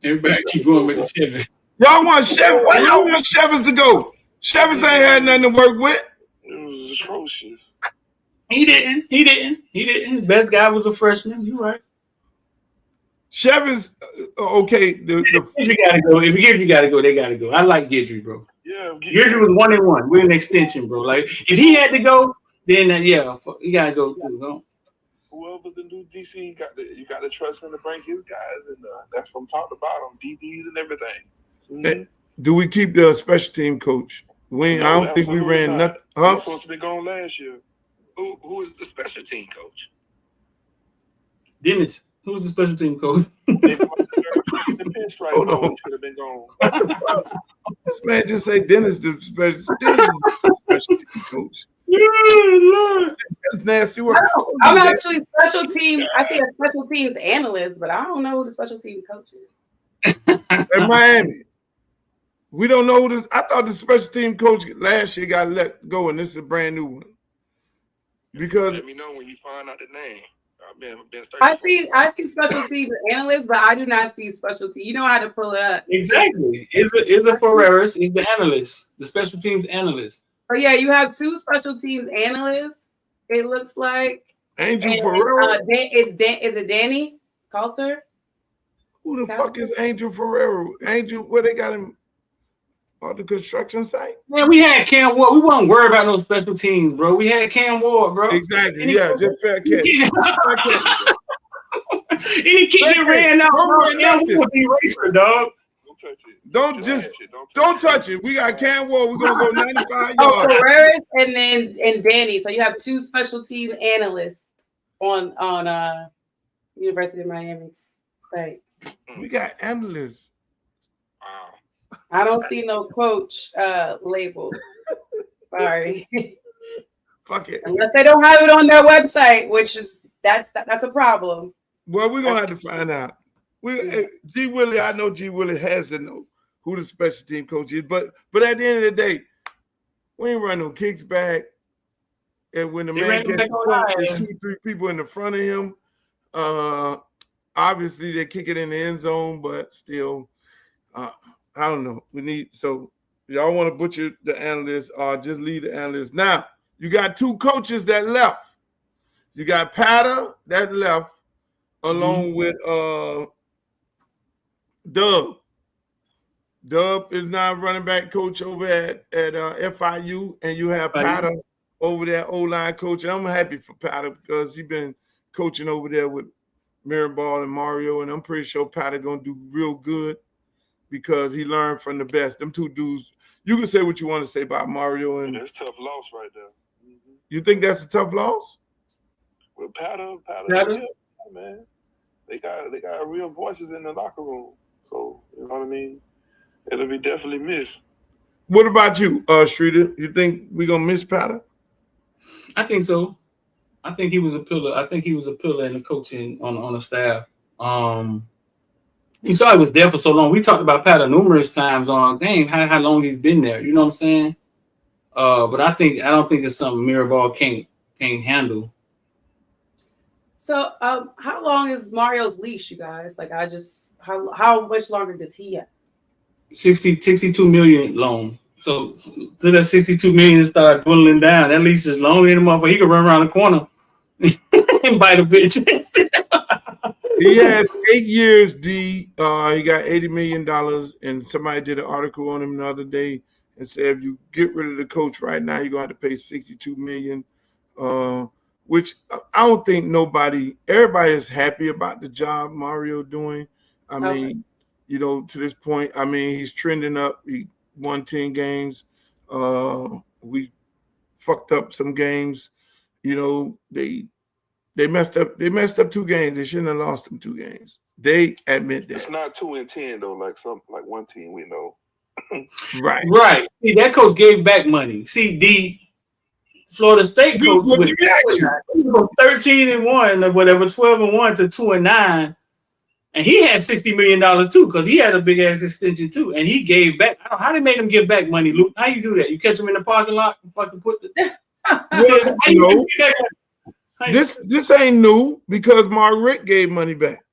Everybody keep going with the Chevy. Y'all want Chevy? Why y'all want Chevys to go? Chevys ain't had nothing to work with. It was atrocious. He didn't. His best guy was a freshman. You right. Chevys, okay. Gidry gotta go. If Gidry gotta go, they gotta go. I like Gidry, bro. Yeah, Gidry was 1-1 with an extension, bro. Like if he had to go, then he gotta go too. No? Whoever's the new DC, you got to trust him to bring his guys, and that's from top to bottom, DBs and everything. Mm-hmm. Do we keep the special team coach? I don't think we ran nothing. Huh? He's supposed to be gone last year. Who is the special team coach? Dennis. Who's the special team coach? The pinstripe coach should have been gone. This man just say Dennis the special team coach. Yeah, Lord. That's nasty work. I'm actually special team. I see a special teams analyst, but I don't know who the special team coach is. In Miami. We don't know who this. I thought the special team coach last year got let go, and this is a brand new one. Because let me know when you find out the name. I see special teams analysts, but I do not see special team. You know how to pull it up. Exactly. Is a Ferreras is the analyst, the special teams analyst. Oh yeah, you have two special teams analysts. It looks like Angel Ferrero. Is it Danny Coulter? Who the fuck is Angel Ferrero? Angel, where they got him on the construction site? Man, we had Cam Ward. We wasn't worried about no special teams, bro. We had Cam Ward, bro. Exactly. Yeah, just fair catch. Any kid that ran out, Cam Ward be racer, dog. Don't touch it. We got Cam Ward. We're gonna go 95 yards. Oh, Ferreras and Danny. So you have two special team analysts on University of Miami's site. We got analysts. Wow. I don't see no coach label. Sorry. Fuck it. Unless they don't have it on their website, which is that's a problem. Well, we're gonna have to find out. G Willie, I know G Willie has to know who the special team coach is, but at the end of the day, we ain't run no kicks back. And when the man gets the ball, there's 2-3 people in the front of him. Obviously they kick it in the end zone, but still, I don't know. So y'all want to butcher the analysts or just leave the analysts. Now you got two coaches that left. You got Patter that left along with Dub. Dub is now running back coach over at FIU, and you have Patter over there, O-line coach. And I'm happy for Patter because he's been coaching over there with Mirabal and Mario, and I'm pretty sure Patter gonna do real good because he learned from the best. Them two dudes. You can say what you want to say about Mario, and that's a tough loss right there. Mm-hmm. You think that's a tough loss? Well, Patter, yeah, man. They got real voices in the locker room. So, you know what I mean? It'll be definitely missed. What about you, Streeter? You think we're going to miss Patter? I think so. I think he was a pillar. I think he was a pillar in the coaching on the staff. You saw he was there for so long. We talked about Patter numerous times on how long he's been there. You know what I'm saying? But I don't think it's something Mirabal can't handle. So, how long is Mario's leash, you guys? Like, how much longer does he have? 62 million loan. So to that 62 million start dwindling down, that leash is longer than a motherfucker. He could run around the corner and bite a bitch. He has 8 years, D. He got $80 million, and somebody did an article on him the other day and said if you get rid of the coach right now, you're going to have to pay $62 million. Which I don't think everybody is happy about the job Mario doing. I mean, to this point, I mean, he's trending up. He won 10 games. We fucked up some games. They messed up. They messed up 2 games. They shouldn't have lost them 2 games. They admit that. It's not 2-10 though, like one team we know. Right. See, that coach gave back money. See, the Florida State coach with 13-1 or whatever, 12-1 to 2-9, and he had $60 million too because he had a big ass extension too, and he gave back. How they made him give back money, Luke? How you do that? You catch him in the parking lot and fucking put the. This ain't new because Mark Richt gave money back.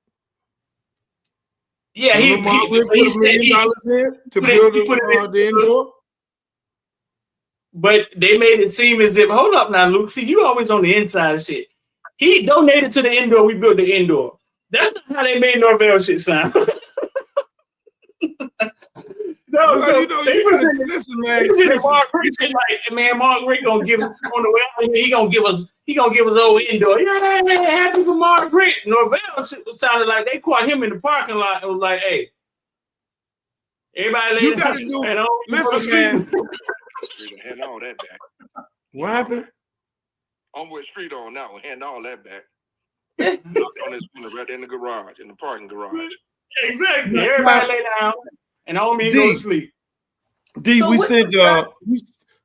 Yeah, Remember Mark Richt put $1 million in to build the indoor. But they made it seem as if, hold up now, Luke. See, you always on the inside shit. He donated to the indoor. We built the indoor. That's not how they made Norvell shit sound. No, well, so you listen, man. Mark Richt like, man, Mark Richt gonna give us on the way out here. He gonna give us old indoor. Yeah, happy for Mark Richt. Norvell sounded like they caught him in the parking lot and was like, hey, everybody, you gotta do. Listen, man. Hand all that back. What happened? I'm with Street on that one. Hand all that back. On this right in the garage, in the parking garage. Exactly. Everybody lay down and homie go to sleep.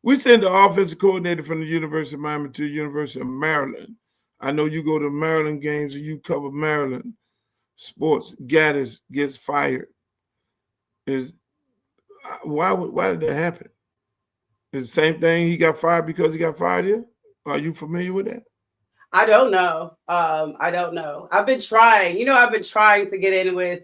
We sent the offensive coordinator from the University of Miami to the University of Maryland. I know you go to Maryland games and you cover Maryland sports. Gaddis gets fired. Why did that happen? Is the same thing? He got fired because he got fired here? Are you familiar with that? I don't know. I don't know. I've been trying. I've been trying to get in with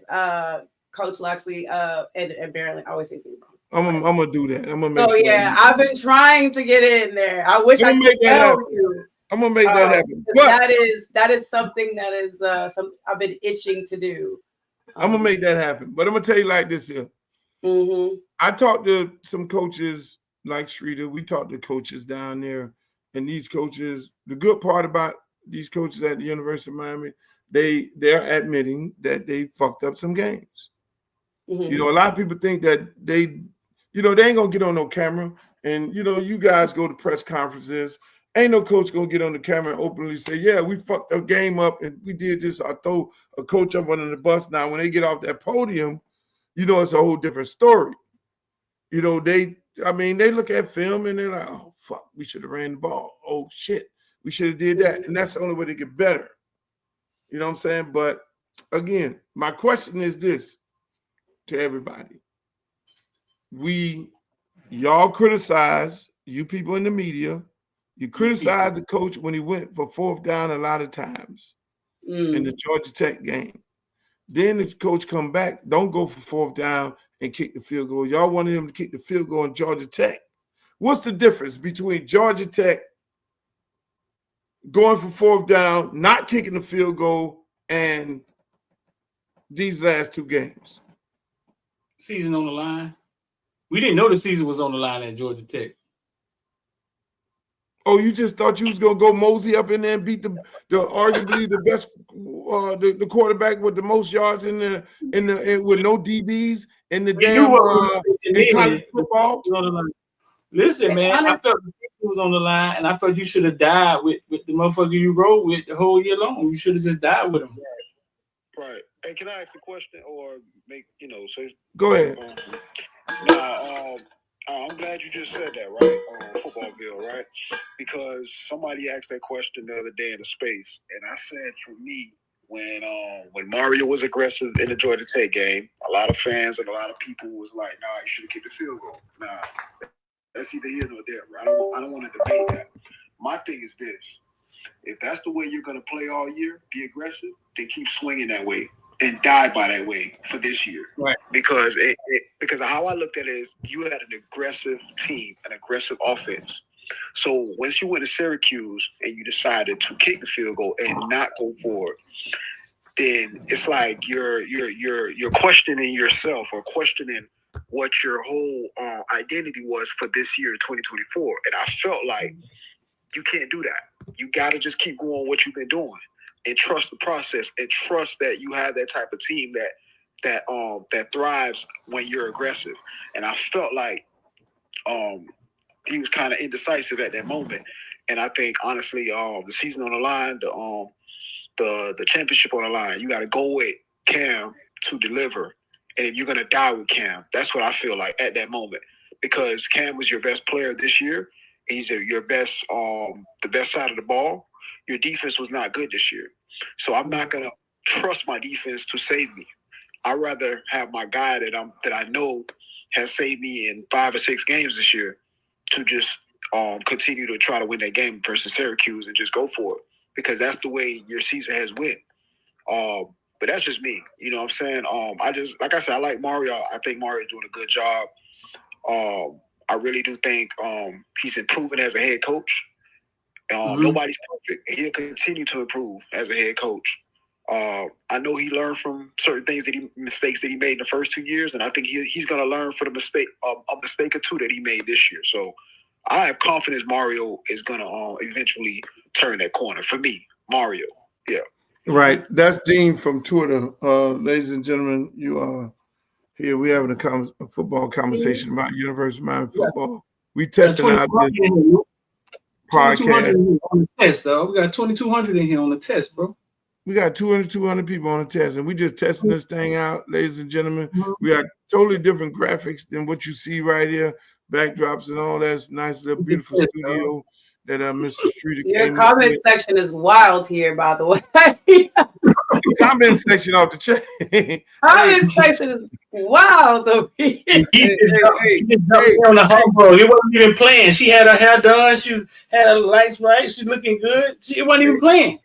Coach Loxley and Maryland. I always say something wrong. I'm gonna do that. I'm gonna make sure. Yeah, I've been trying to get in there. I wish I could tell you. I'm gonna make that happen. But that is something that is I've been itching to do. I'm gonna make that happen. But I'm gonna tell you like this here. Mm-hmm. I talked to some coaches like Shrita. We talked to coaches down there, and these coaches. The good part about these coaches at the University of Miami, they're admitting that they fucked up some games. Mm-hmm. A lot of people think that they ain't gonna get on no camera. And you guys go to press conferences. Ain't no coach gonna get on the camera and openly say, "Yeah, we fucked the game up and we did this." I throw a coach up under the bus. Now, when they get off that podium, it's a whole different story. They look at film and they're like, "Oh fuck, we should have ran the ball. Oh shit, we should have did that." And that's the only way to get better. You know what I'm saying? But again, my question is this to everybody. Y'all criticize, you people in the media, you criticize the coach when he went for fourth down a lot of times in the Georgia Tech game. Then the coach come back, don't go for fourth down and kick the field goal. Y'all wanted him to kick the field goal in Georgia Tech. What's the difference between Georgia Tech going for fourth down, not kicking the field goal, and these last two games? Season on the line. We didn't know the season was on the line at Georgia Tech. Oh, you just thought you was gonna go mosey up in there and beat the arguably the best the quarterback with the most yards in the with no DBs in the damn in college football? Listen, man, I felt the season was on the line, and I felt you should have died with the motherfucker you rode with the whole year long. You should have just died with him. Right. Hey, can I ask a question or make say? Go ahead. I'm glad you just said that, right? Footballville, right? Because somebody asked that question the other day in the space, and I said for me, when Mario was aggressive in the Georgia Tech game, a lot of fans and a lot of people was like, "Nah, you should have kicked the field goal." Nah, that's either here nor there. Right? I don't want to debate that. My thing is this: if that's the way you're going to play all year, be aggressive, then keep swinging that way and die by that way for this year. Right. Because because how I looked at it is you had an aggressive team, an aggressive offense. So once you went to Syracuse and you decided to kick the field goal and not go for it, then it's like you're questioning yourself or questioning what your whole identity was for this year, 2024. And I felt like you can't do that. You got to just keep going what you've been doing and trust the process and trust that you have that type of team that thrives when you're aggressive. And I felt like he was kind of indecisive at that moment. And I think honestly, the season on the line, the championship on the line, you got to go with Cam to deliver. And if you're gonna die with Cam, that's what I feel like at that moment, because Cam was your best player this year. He's your best, the best side of the ball. Your defense was not good this year, so I'm not gonna trust my defense to save me. I'd rather have my guy that I know has saved me in 5 or 6 games this year to just continue to try to win that game versus Syracuse and just go for it. because that's the way your season has went. But that's just me. You know what I'm saying? I just, like I said, I like Mario. I think Mario's doing a good job. I really do think he's improving as a head coach. Nobody's perfect. He'll continue to improve as a head coach. I know he learned from certain mistakes that he made in the first 2 years, and I think he's going to learn from a mistake or two that he made this year. So I have confidence Mario is going to eventually turn that corner. For me, Mario, yeah. Right. That's Dean from Twitter. Ladies and gentlemen, you are here. We're having a football conversation about University of Miami football. We testing out this podcast. On the test, though. We got 2,200 in here on the test, bro. We got 200 people on the test, and we just testing this thing out, ladies and gentlemen. We got totally different graphics than what you see right here, backdrops and all that. Nice little beautiful studio that Mr. Streeter came Your comment section is wild here, by the way. Comment section off the chain. Comment section is wild over here. He on the home, bro. He wasn't even playing. She had her hair done. She had her lights right. She's looking good. She wasn't even playing.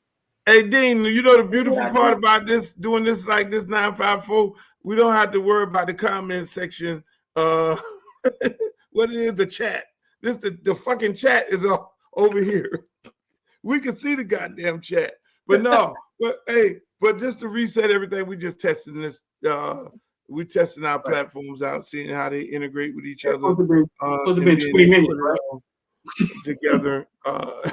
Hey, Dean, you know the beautiful part about doing this like this 954, we don't have to worry about the comment section. What it is, the chat. The fucking chat is over here. We can see the goddamn chat. But no, but just to reset everything, we just testing this. We testing our platforms out, seeing how they integrate with each other. Supposed to be 20 minutes, right? Together.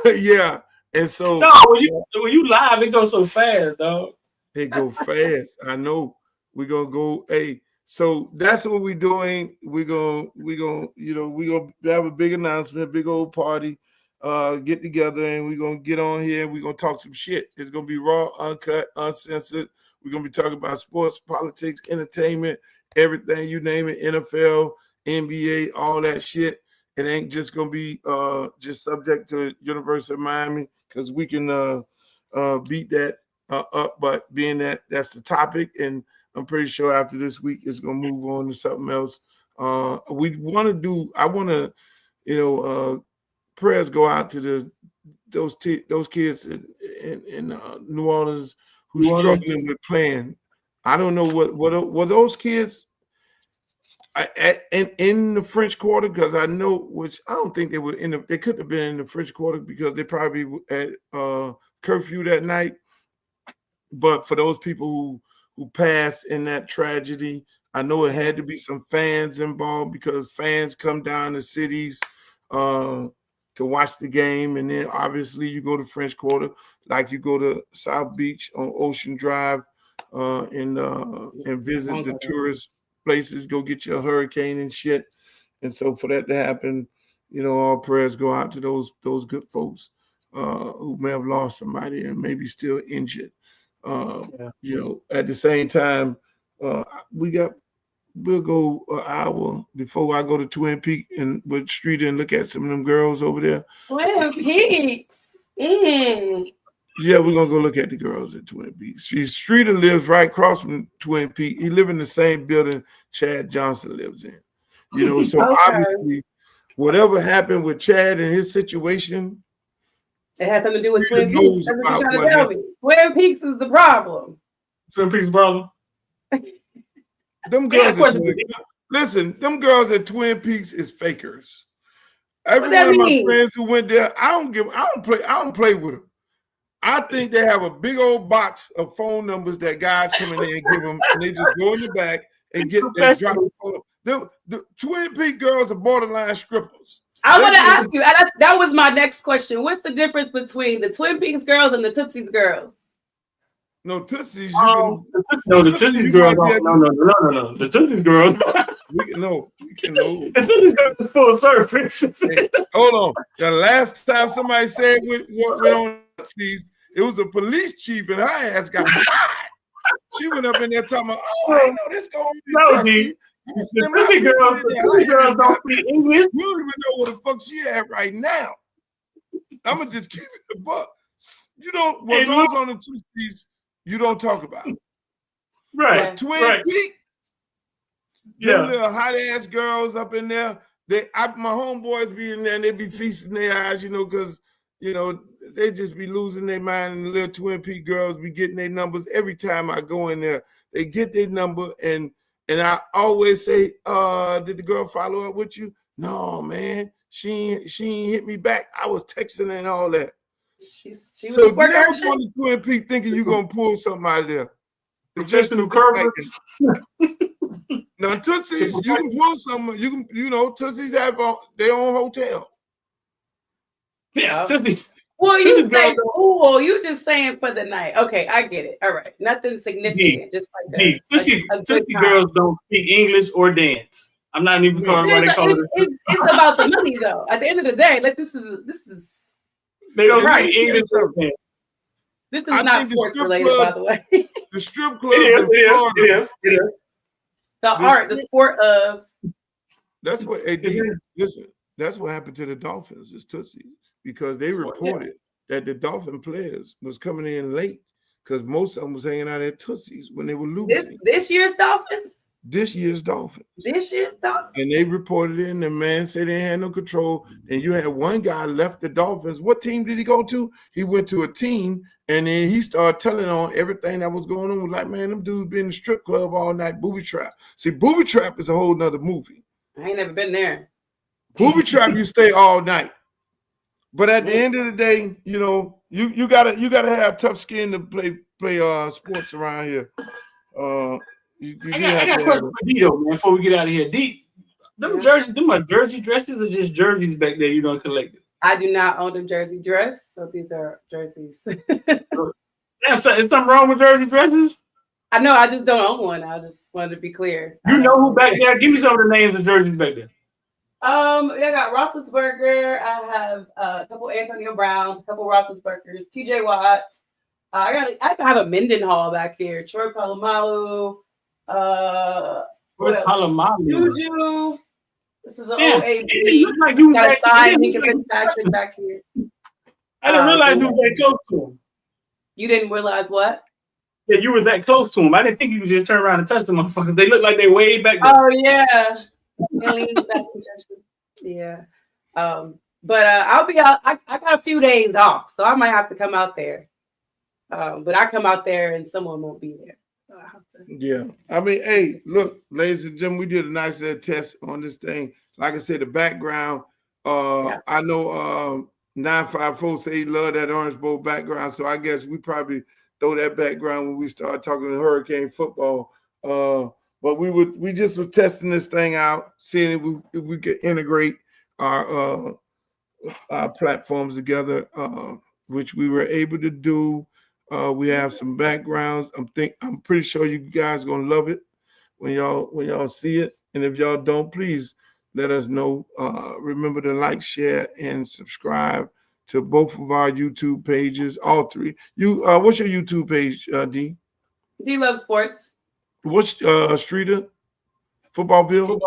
Yeah. And so when you live, it goes so fast, dog. It go fast. I know. We're gonna go. Hey, so that's what we're doing. We're gonna have a big announcement, a big old party, get together, and we're gonna get on here. We're gonna talk some shit. It's gonna be raw, uncut, uncensored. We're gonna be talking about sports, politics, entertainment, everything you name it, NFL, NBA, all that shit. It ain't just gonna be just subject to University of Miami, because we can beat that up. But being that that's the topic, and I'm pretty sure after this week it's gonna move on to something else. I want to, prayers go out to those kids in New Orleans who's struggling with playing. I don't know what those kids. In the French Quarter, because I know, which I don't think they were they couldn't have been in the French Quarter because they probably at curfew that night. But for those people who passed in that tragedy, I know it had to be some fans involved, because fans come down to cities to watch the game, and then obviously you go to French Quarter, like you go to South Beach on Ocean Drive and visit the tourist places, go get your hurricane and shit. And so for that to happen, all prayers go out to those good folks who may have lost somebody and maybe still injured. At the same time, we'll go an hour before I go to Twin Peaks and with Street and look at some of them girls over there. Twin Peaks. Yeah, we're gonna go look at the girls at Twin Peaks. Streeter lives right across from Twin Peaks. He lives in the same building Chad Johnson lives in. So obviously, whatever happened with Chad and his situation, it has something to do with Twin Peaks. That's what you're trying to tell me. Twin Peaks is the problem. Twin Peaks problem. Them girls them girls at Twin Peaks is fakers. Every one of my friends who went there, I don't play with them. I think they have a big old box of phone numbers that guys come in there and give them, and they just go in the back and get and drop the phone. The Twin Peaks girls are borderline strippers. I want to ask you, and that was my next question. What's the difference between the Twin Peaks girls and the Tootsie's girls? No, Tootsie's. The Tootsie's girls. No. The Tootsie's girls. The Tootsie's girls is full surface. Hold on. The last time somebody said went on Tootsie's, it was a police chief, and her ass got fired. She went up in there talking about, this going to be The girls don't speak English. We don't even know what the fuck she at right now. I'm gonna just keep it a buck. What goes on the Tootsie's, you don't talk about. Right. Twin Peaks. Them little hot ass girls up in there. My homeboys be in there and they be feasting their eyes, because you know, they just be losing their mind, and the little Twin Peaks girls be getting their numbers every time I go in there. They get their number, and I always say, did the girl follow up with you? No, man, she ain't hit me back. I was texting and all that. She was So just working never her shit. go to Twin Peaks thinking you're gonna pull something out of there. Professional curvers. Now Tootsie's, you can pull some. You can, you know, Tootsie's have their own hotel. Yeah, Tootsie's. Well, you Tootsie's say girls- cool. You just saying for the night. Okay, I get it. All right, nothing significant. Just like that. Tootsie girls don't speak English or dance. I'm not even calling why they call it. It's about the money, though. At the end of the day, like this is. They don't Right. speak English or dance. This is not sports related, by the way. The strip clubs in Florida. It is. The sport of. That's what. Hey, listen, that's what happened to the Dolphins. It's Tootsie, because they reported that the Dolphin players was coming in late because most of them was hanging out at Tootsie's when they were losing. This year's Dolphins. This year's Dolphins. This year's Dolphins. And they reported it, and the man said they had no control. And you had one guy left the Dolphins. What team did he go to? He went to a team, and then he started telling on everything that was going on. Like, man, them dudes been in the strip club all night, booby trap. See, booby trap is a whole nother movie. I ain't never been there. Booby trap, you stay all night. But at the end of the day, you know, you gotta have tough skin to play sports around here. I got a question for D though, man. Before we get out of here, D, them jerseys, them are jersey dresses or just jerseys back there you don't collect it? I do not own a jersey dress, so these are jerseys. Damn, so is something wrong with jersey dresses? I know, I just don't own one. I just wanted to be clear. You know who back there? Give me some of the names of jerseys back there. I got Roethlisberger. I have a couple Antonio Browns, a couple Roethlisbergers, TJ Watt. I have a Mendenhall back here. Troy Polamalu. Juju. This is an OAB. Like you got a sign Minka Fitzpatrick back here. I didn't realize you were that close to him. You didn't realize what? Yeah, you were that close to him. I didn't think you could just turn around and touch the motherfuckers. They look like they way back there. Oh yeah. Yeah. But I'll be out. I got a few days off, so I might have to come out there. But I come out there and someone won't be there. So I have to. Yeah. I mean, hey, look, ladies and gentlemen, we did a nice little test on this thing. Like I said, the background, I know 954 say he loved that Orange Bowl background, so I guess we probably throw that background when we start talking Hurricane football. But we just were testing this thing out, seeing if we could integrate our platforms together, which we were able to do. We have some backgrounds. I'm pretty sure you guys are gonna love it when y'all see it. And if y'all don't, please let us know. Remember to like, share, and subscribe to both of our YouTube pages, all three. What's your YouTube page, D? D Love Sports. What's Streeter? Footballville?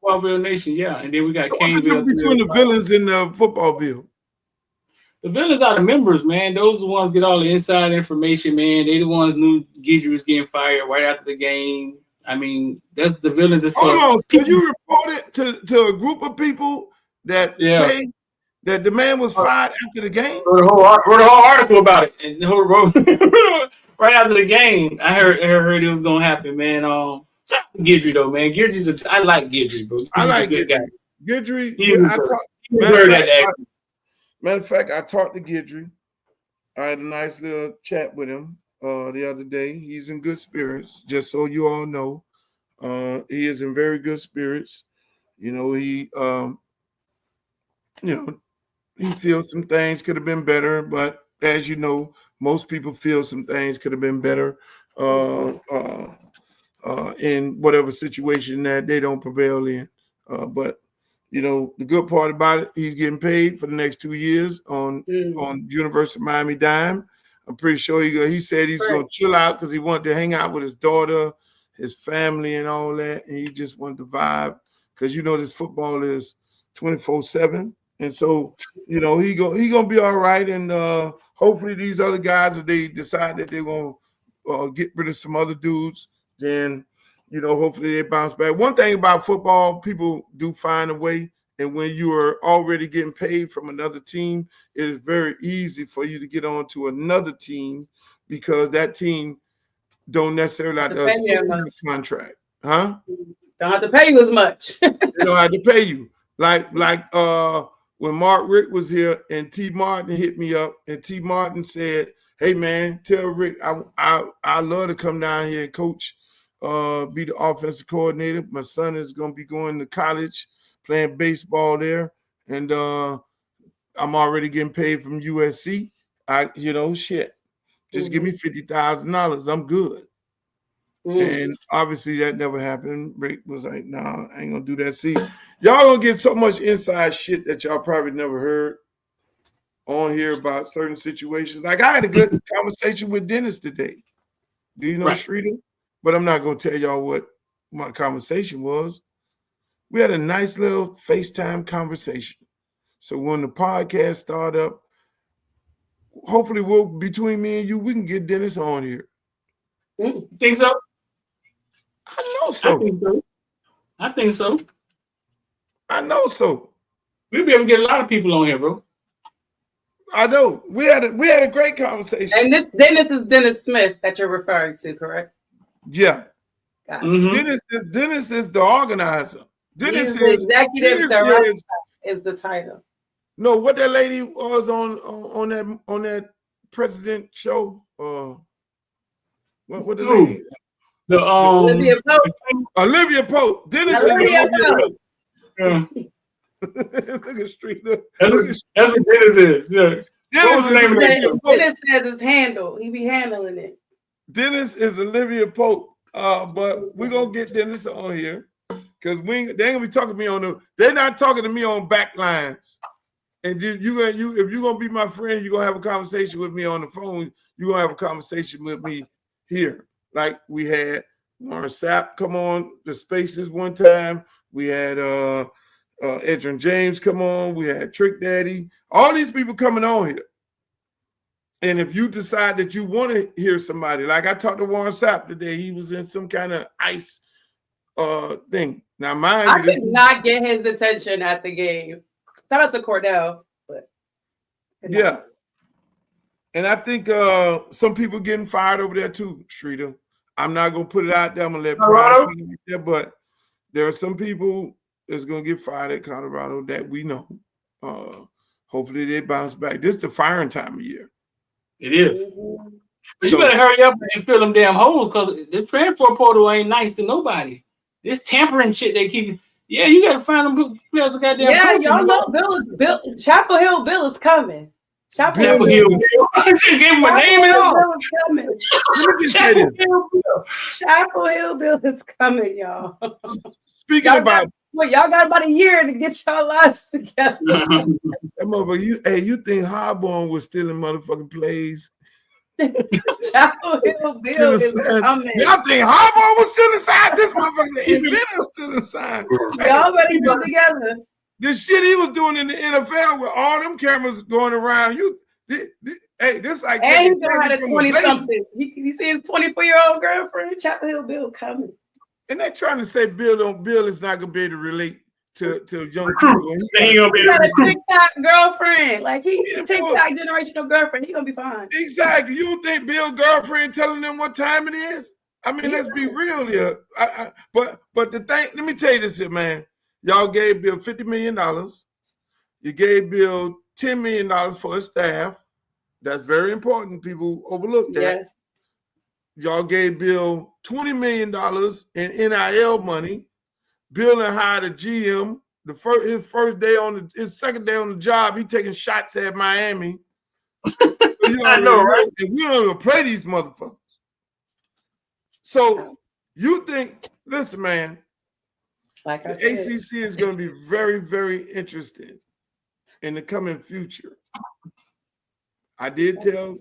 Footballville Nation, yeah. And then we got What's the difference between the villains and the Footballville? The villains are the members, man. Those are the ones get all the inside information, man. They the ones knew Gidry was getting fired right after the game. I mean, that's the villains. Hold on, so you reported to a group of people that that the man was fired after the game? Wrote the whole article about it. And right after the game, I heard it was gonna happen, man. Gidry though, man. I like Gidry, bro. I like Gidry. Gidry. Matter of fact, I talked to Gidry. I had a nice little chat with him the other day. He's in good spirits, just so you all know. He is in very good spirits. You know, he feels some things could have been better, but as you know, most people feel some things could have been better in whatever situation that they don't prevail in. But you know, the good part about it, he's getting paid for the next 2 years on University of Miami dime. I'm pretty sure he said he's going to chill out because he wanted to hang out with his daughter, his family, and all that. And he just wanted to vibe because, you know, this football is 24/7. And so, you know, he gonna be all right. And hopefully these other guys, if they decide that they're going to get rid of some other dudes, then, you know, hopefully they bounce back. One thing about football, people do find a way, And when you are already getting paid from another team, it is very easy for you to get on to another team because that team don't necessarily have to pay you a contract. Huh? Don't have to pay you as much. They don't have to pay you. Like when Mark Rick was here and T Martin hit me up and T Martin said, "Hey man, tell Rick I love to come down here and coach, be the offensive coordinator. My son is gonna be going to college, playing baseball there, and I'm already getting paid from USC. Shit. Just give me $50,000. I'm good." And obviously that never happened. Rick was like, "Nah, I ain't gonna do that." See, y'all gonna get so much inside shit that y'all probably never heard on here about certain situations. Like I had a good conversation with Dennis today. Do you know Streeter? But I'm not gonna tell y'all what my conversation was. We had a nice little FaceTime conversation. So when the podcast start up, hopefully between me and you, we can get Dennis on here. Think so? I know so. I think so. I know so. We'll be able to get a lot of people on here, bro. I know. We had a great conversation. And this Dennis is Dennis Smith that you're referring to, correct? Yeah. Gotcha. Dennis is the organizer. Dennis is the executive director is the title. No, what that lady was on that president show? What the lady? Olivia Pope. Olivia Pope. Dennis Olivia Pope. Yeah. Look at Street. That's what Dennis is. Yeah. Dennis says his handle. He be handling it. Dennis is Olivia Pope. But we're gonna get Dennis on here because they ain't gonna be talking to me they're not talking to me on back lines. And if you're gonna be my friend, you're gonna have a conversation with me on the phone, you're gonna have a conversation with me here. Like we had Warren Sapp come on the Spaces one time. We had Edrin James come on. We had Trick Daddy. All these people coming on here. And if you decide that you want to hear somebody, like I talked to Warren Sapp today, he was in some kind of ice thing. Now, I could not get his attention at the game. Shout out to Cordell, but yeah. And I think some people getting fired over there too, Streeter. I'm not gonna put it out there. I'm gonna let Brian put it out there, but there are some people that's gonna get fired at Colorado that we know. Hopefully they bounce back. This is the firing time of year. It is. But you better hurry up and fill them damn holes because this transfer portal ain't nice to nobody. This tampering shit they keep. Yeah, you got to find them players. Goddamn. Yeah, y'all know Bill Chapel Hill Bill is coming. Chapel Hill Bill. I just gave him a name and all. Bill is coming. Chapel Hill Bill is coming, y'all. Speaking about. Y'all got about a year to get y'all lives together. You think Harbaugh was stealing motherfucking plays? Chapel Hill Bill is coming. Y'all think Harbaugh was still inside? This motherfucker inventor still inside. Y'all better get together. The shit he was doing in the NFL with all them cameras going around. This like. And he's gonna have a 20-something. You see his 24-year-old girlfriend, Chapel Hill Bill coming. And they're trying to say Bill is not gonna be able to relate to young people. He got a TikTok girlfriend. Like he TikTok generational girlfriend. He gonna be fine. Exactly. You don't think Bill's girlfriend telling them what time it is? I mean, let's be real here. But the thing, let me tell you this here, man. Y'all gave Bill $50 million. You gave Bill $10 million for his staff. That's very important. People overlook that. Yes. Y'all gave Bill $20 million in NIL money. Bill and hired a GM. His second day on the job, he taking shots at Miami. I know, right? And we don't even play these motherfuckers. So you think, listen, man, like the ACC is going to be very, very interesting in the coming future. I did tell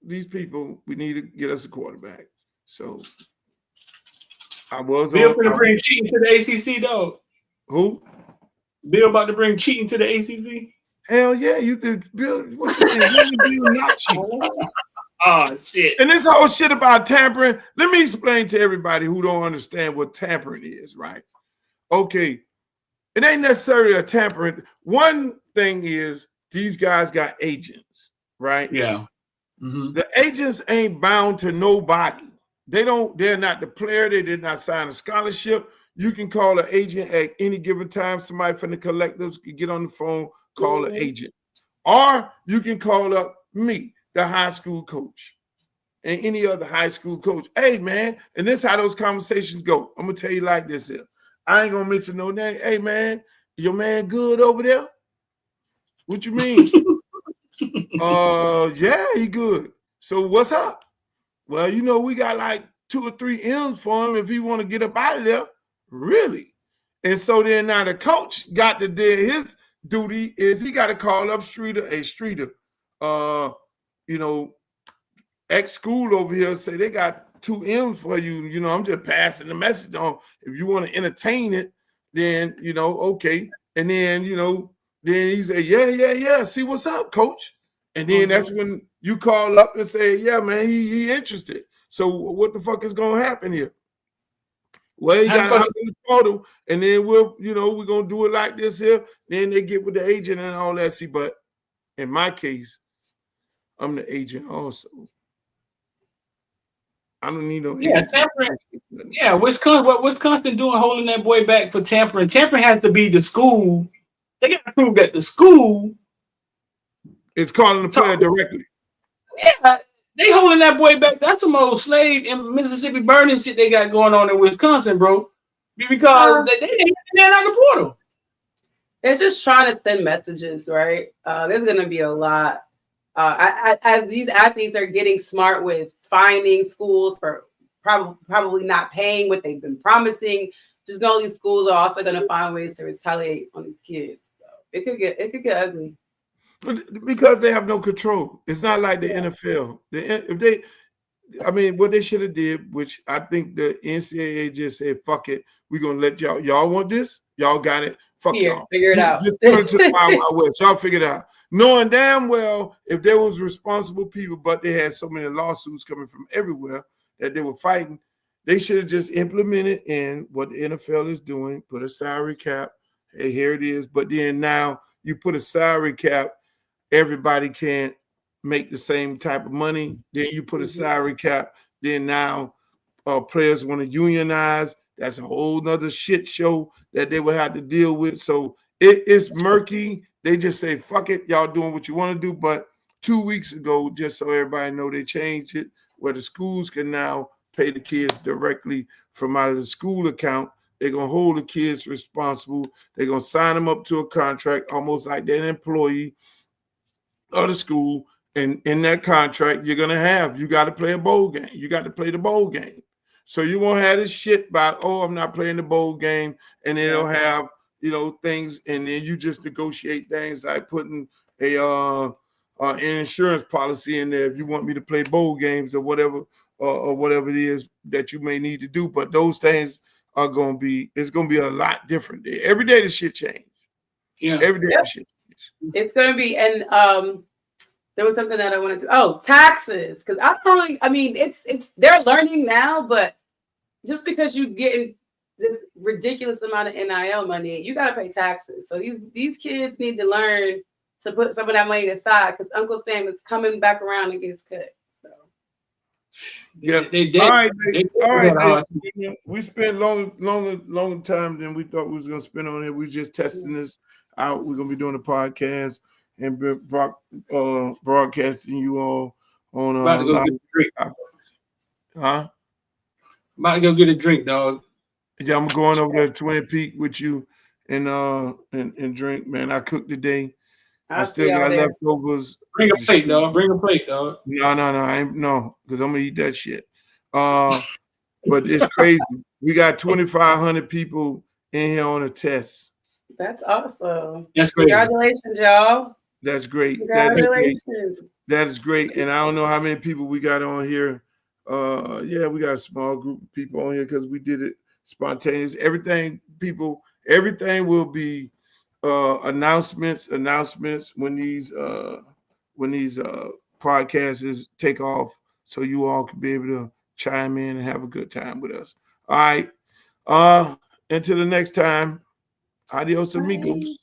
these people we need to get us a quarterback. So I was Bill going to bring cheating to the ACC, though. Who? Bill about to bring cheating to the ACC? Hell yeah, you think Bill? What you think? Bill not cheating? Oh shit! And this whole shit about tampering. Let me explain to everybody who don't understand what tampering is, right? Okay, It ain't necessarily a tampering. One thing is these guys got agents, right? Yeah. Mm-hmm. The agents ain't bound to nobody. They're not the player. They did not sign a scholarship. You can call an agent at any given time. Somebody from the collectives can get on the phone, call an agent. Or you can call up me, the high school coach, and any other high school coach. Hey, man, and this is how those conversations go. I'm going to tell you like this here. I ain't going to mention no name. Hey, man, your man good over there? What you mean? Yeah, he good. So what's up? Well, you know, we got like 2 or 3 M's for him if he want to get up out of there. Really? And so then now the coach got to do his duty is he got to call up Streeter, hey Streeter, you know, ex school over here say they got 2 M's for you. You know, I'm just passing the message on. If you want to entertain it, then you know, okay. And then you know, then he say, yeah. See what's up, coach. And then that's when you call up and say, yeah, man, he interested. So what the fuck is gonna happen here? Well, he got out in the portal, and then we're gonna do it like this here. Then they get with the agent and all that. See, but in my case, I'm the agent also. I don't need no agent. Tampering. Yeah, Wisconsin. What Wisconsin doing holding that boy back for tampering? Tampering has to be the school. They got to prove that the school is calling the player directly. Yeah, they holding that boy back. That's some old slave and Mississippi burning shit they got going on in Wisconsin, bro. Because they're out the portal. They're just trying to send messages, right? There's going to be a lot. As these athletes are getting smart with finding schools for probably not paying what they've been promising, just know these schools are also going to find ways to retaliate on these kids. So it could get ugly. Because they have no control. It's not like the NFL. What they should have did, which I think the NCAA just said, fuck it, we're gonna let y'all want this, y'all got it, fuck y'all. Figure it out. Just turn it to the Wild Wild West. Y'all figure it out. Knowing damn well if there was responsible people, but they had so many lawsuits coming from everywhere that they were fighting, they should have just implemented in what the NFL is doing, put a salary cap. Hey, here it is. But then now you put a salary cap, everybody can't make the same type of money. Then you put a salary cap. Then now players want to unionize. That's a whole nother shit show that they would have to deal with. So it's murky. They just say, fuck it, y'all doing what you want to do. But 2 weeks ago, just so everybody know, they changed it where the schools can now pay the kids directly from out of the school account. They're going to hold the kids responsible. They're going to sign them up to a contract almost like they're an employee of the school, and in that contract, you got to play a bowl game. You got to play the bowl game. So you won't have this shit about, I'm not playing the bowl game, and they'll have, things, and then you just negotiate things like putting an insurance policy in there if you want me to play bowl games or whatever it is that you may need to do. But those things are going to be a lot different. Every day the shit change. Yeah. Every day the shit change. It's going to be, and there was something that I wanted to, taxes. Because it's they're learning now, but just because you getting this ridiculous amount of NIL money, you got to pay taxes. So these kids need to learn to put some of that money aside because Uncle Sam is coming back around and gets cut. So yeah, they did. All right. We spent longer time than we thought we was gonna spend on it. We just testing this out. We're gonna be doing a podcast and broadcasting you all on about to go get a drink. Huh? About to go get a drink, dog. Yeah, I'm going over there to Twin Peak with you and drink, man. I cooked today. I still got leftovers. Bring a plate, dog. Bring a plate, dog. No, I ain't because I'm gonna eat that shit. But it's crazy. We got 2,500 people in here on a test. That's awesome. That's great. Congratulations, y'all. That's great. Congratulations. That is great. And I don't know how many people we got on here. We got a small group of people on here because we did it spontaneous. Everything will be announcements when these podcasts take off, so you all can be able to chime in and have a good time with us. All right. Until the next time. Adios, amigos.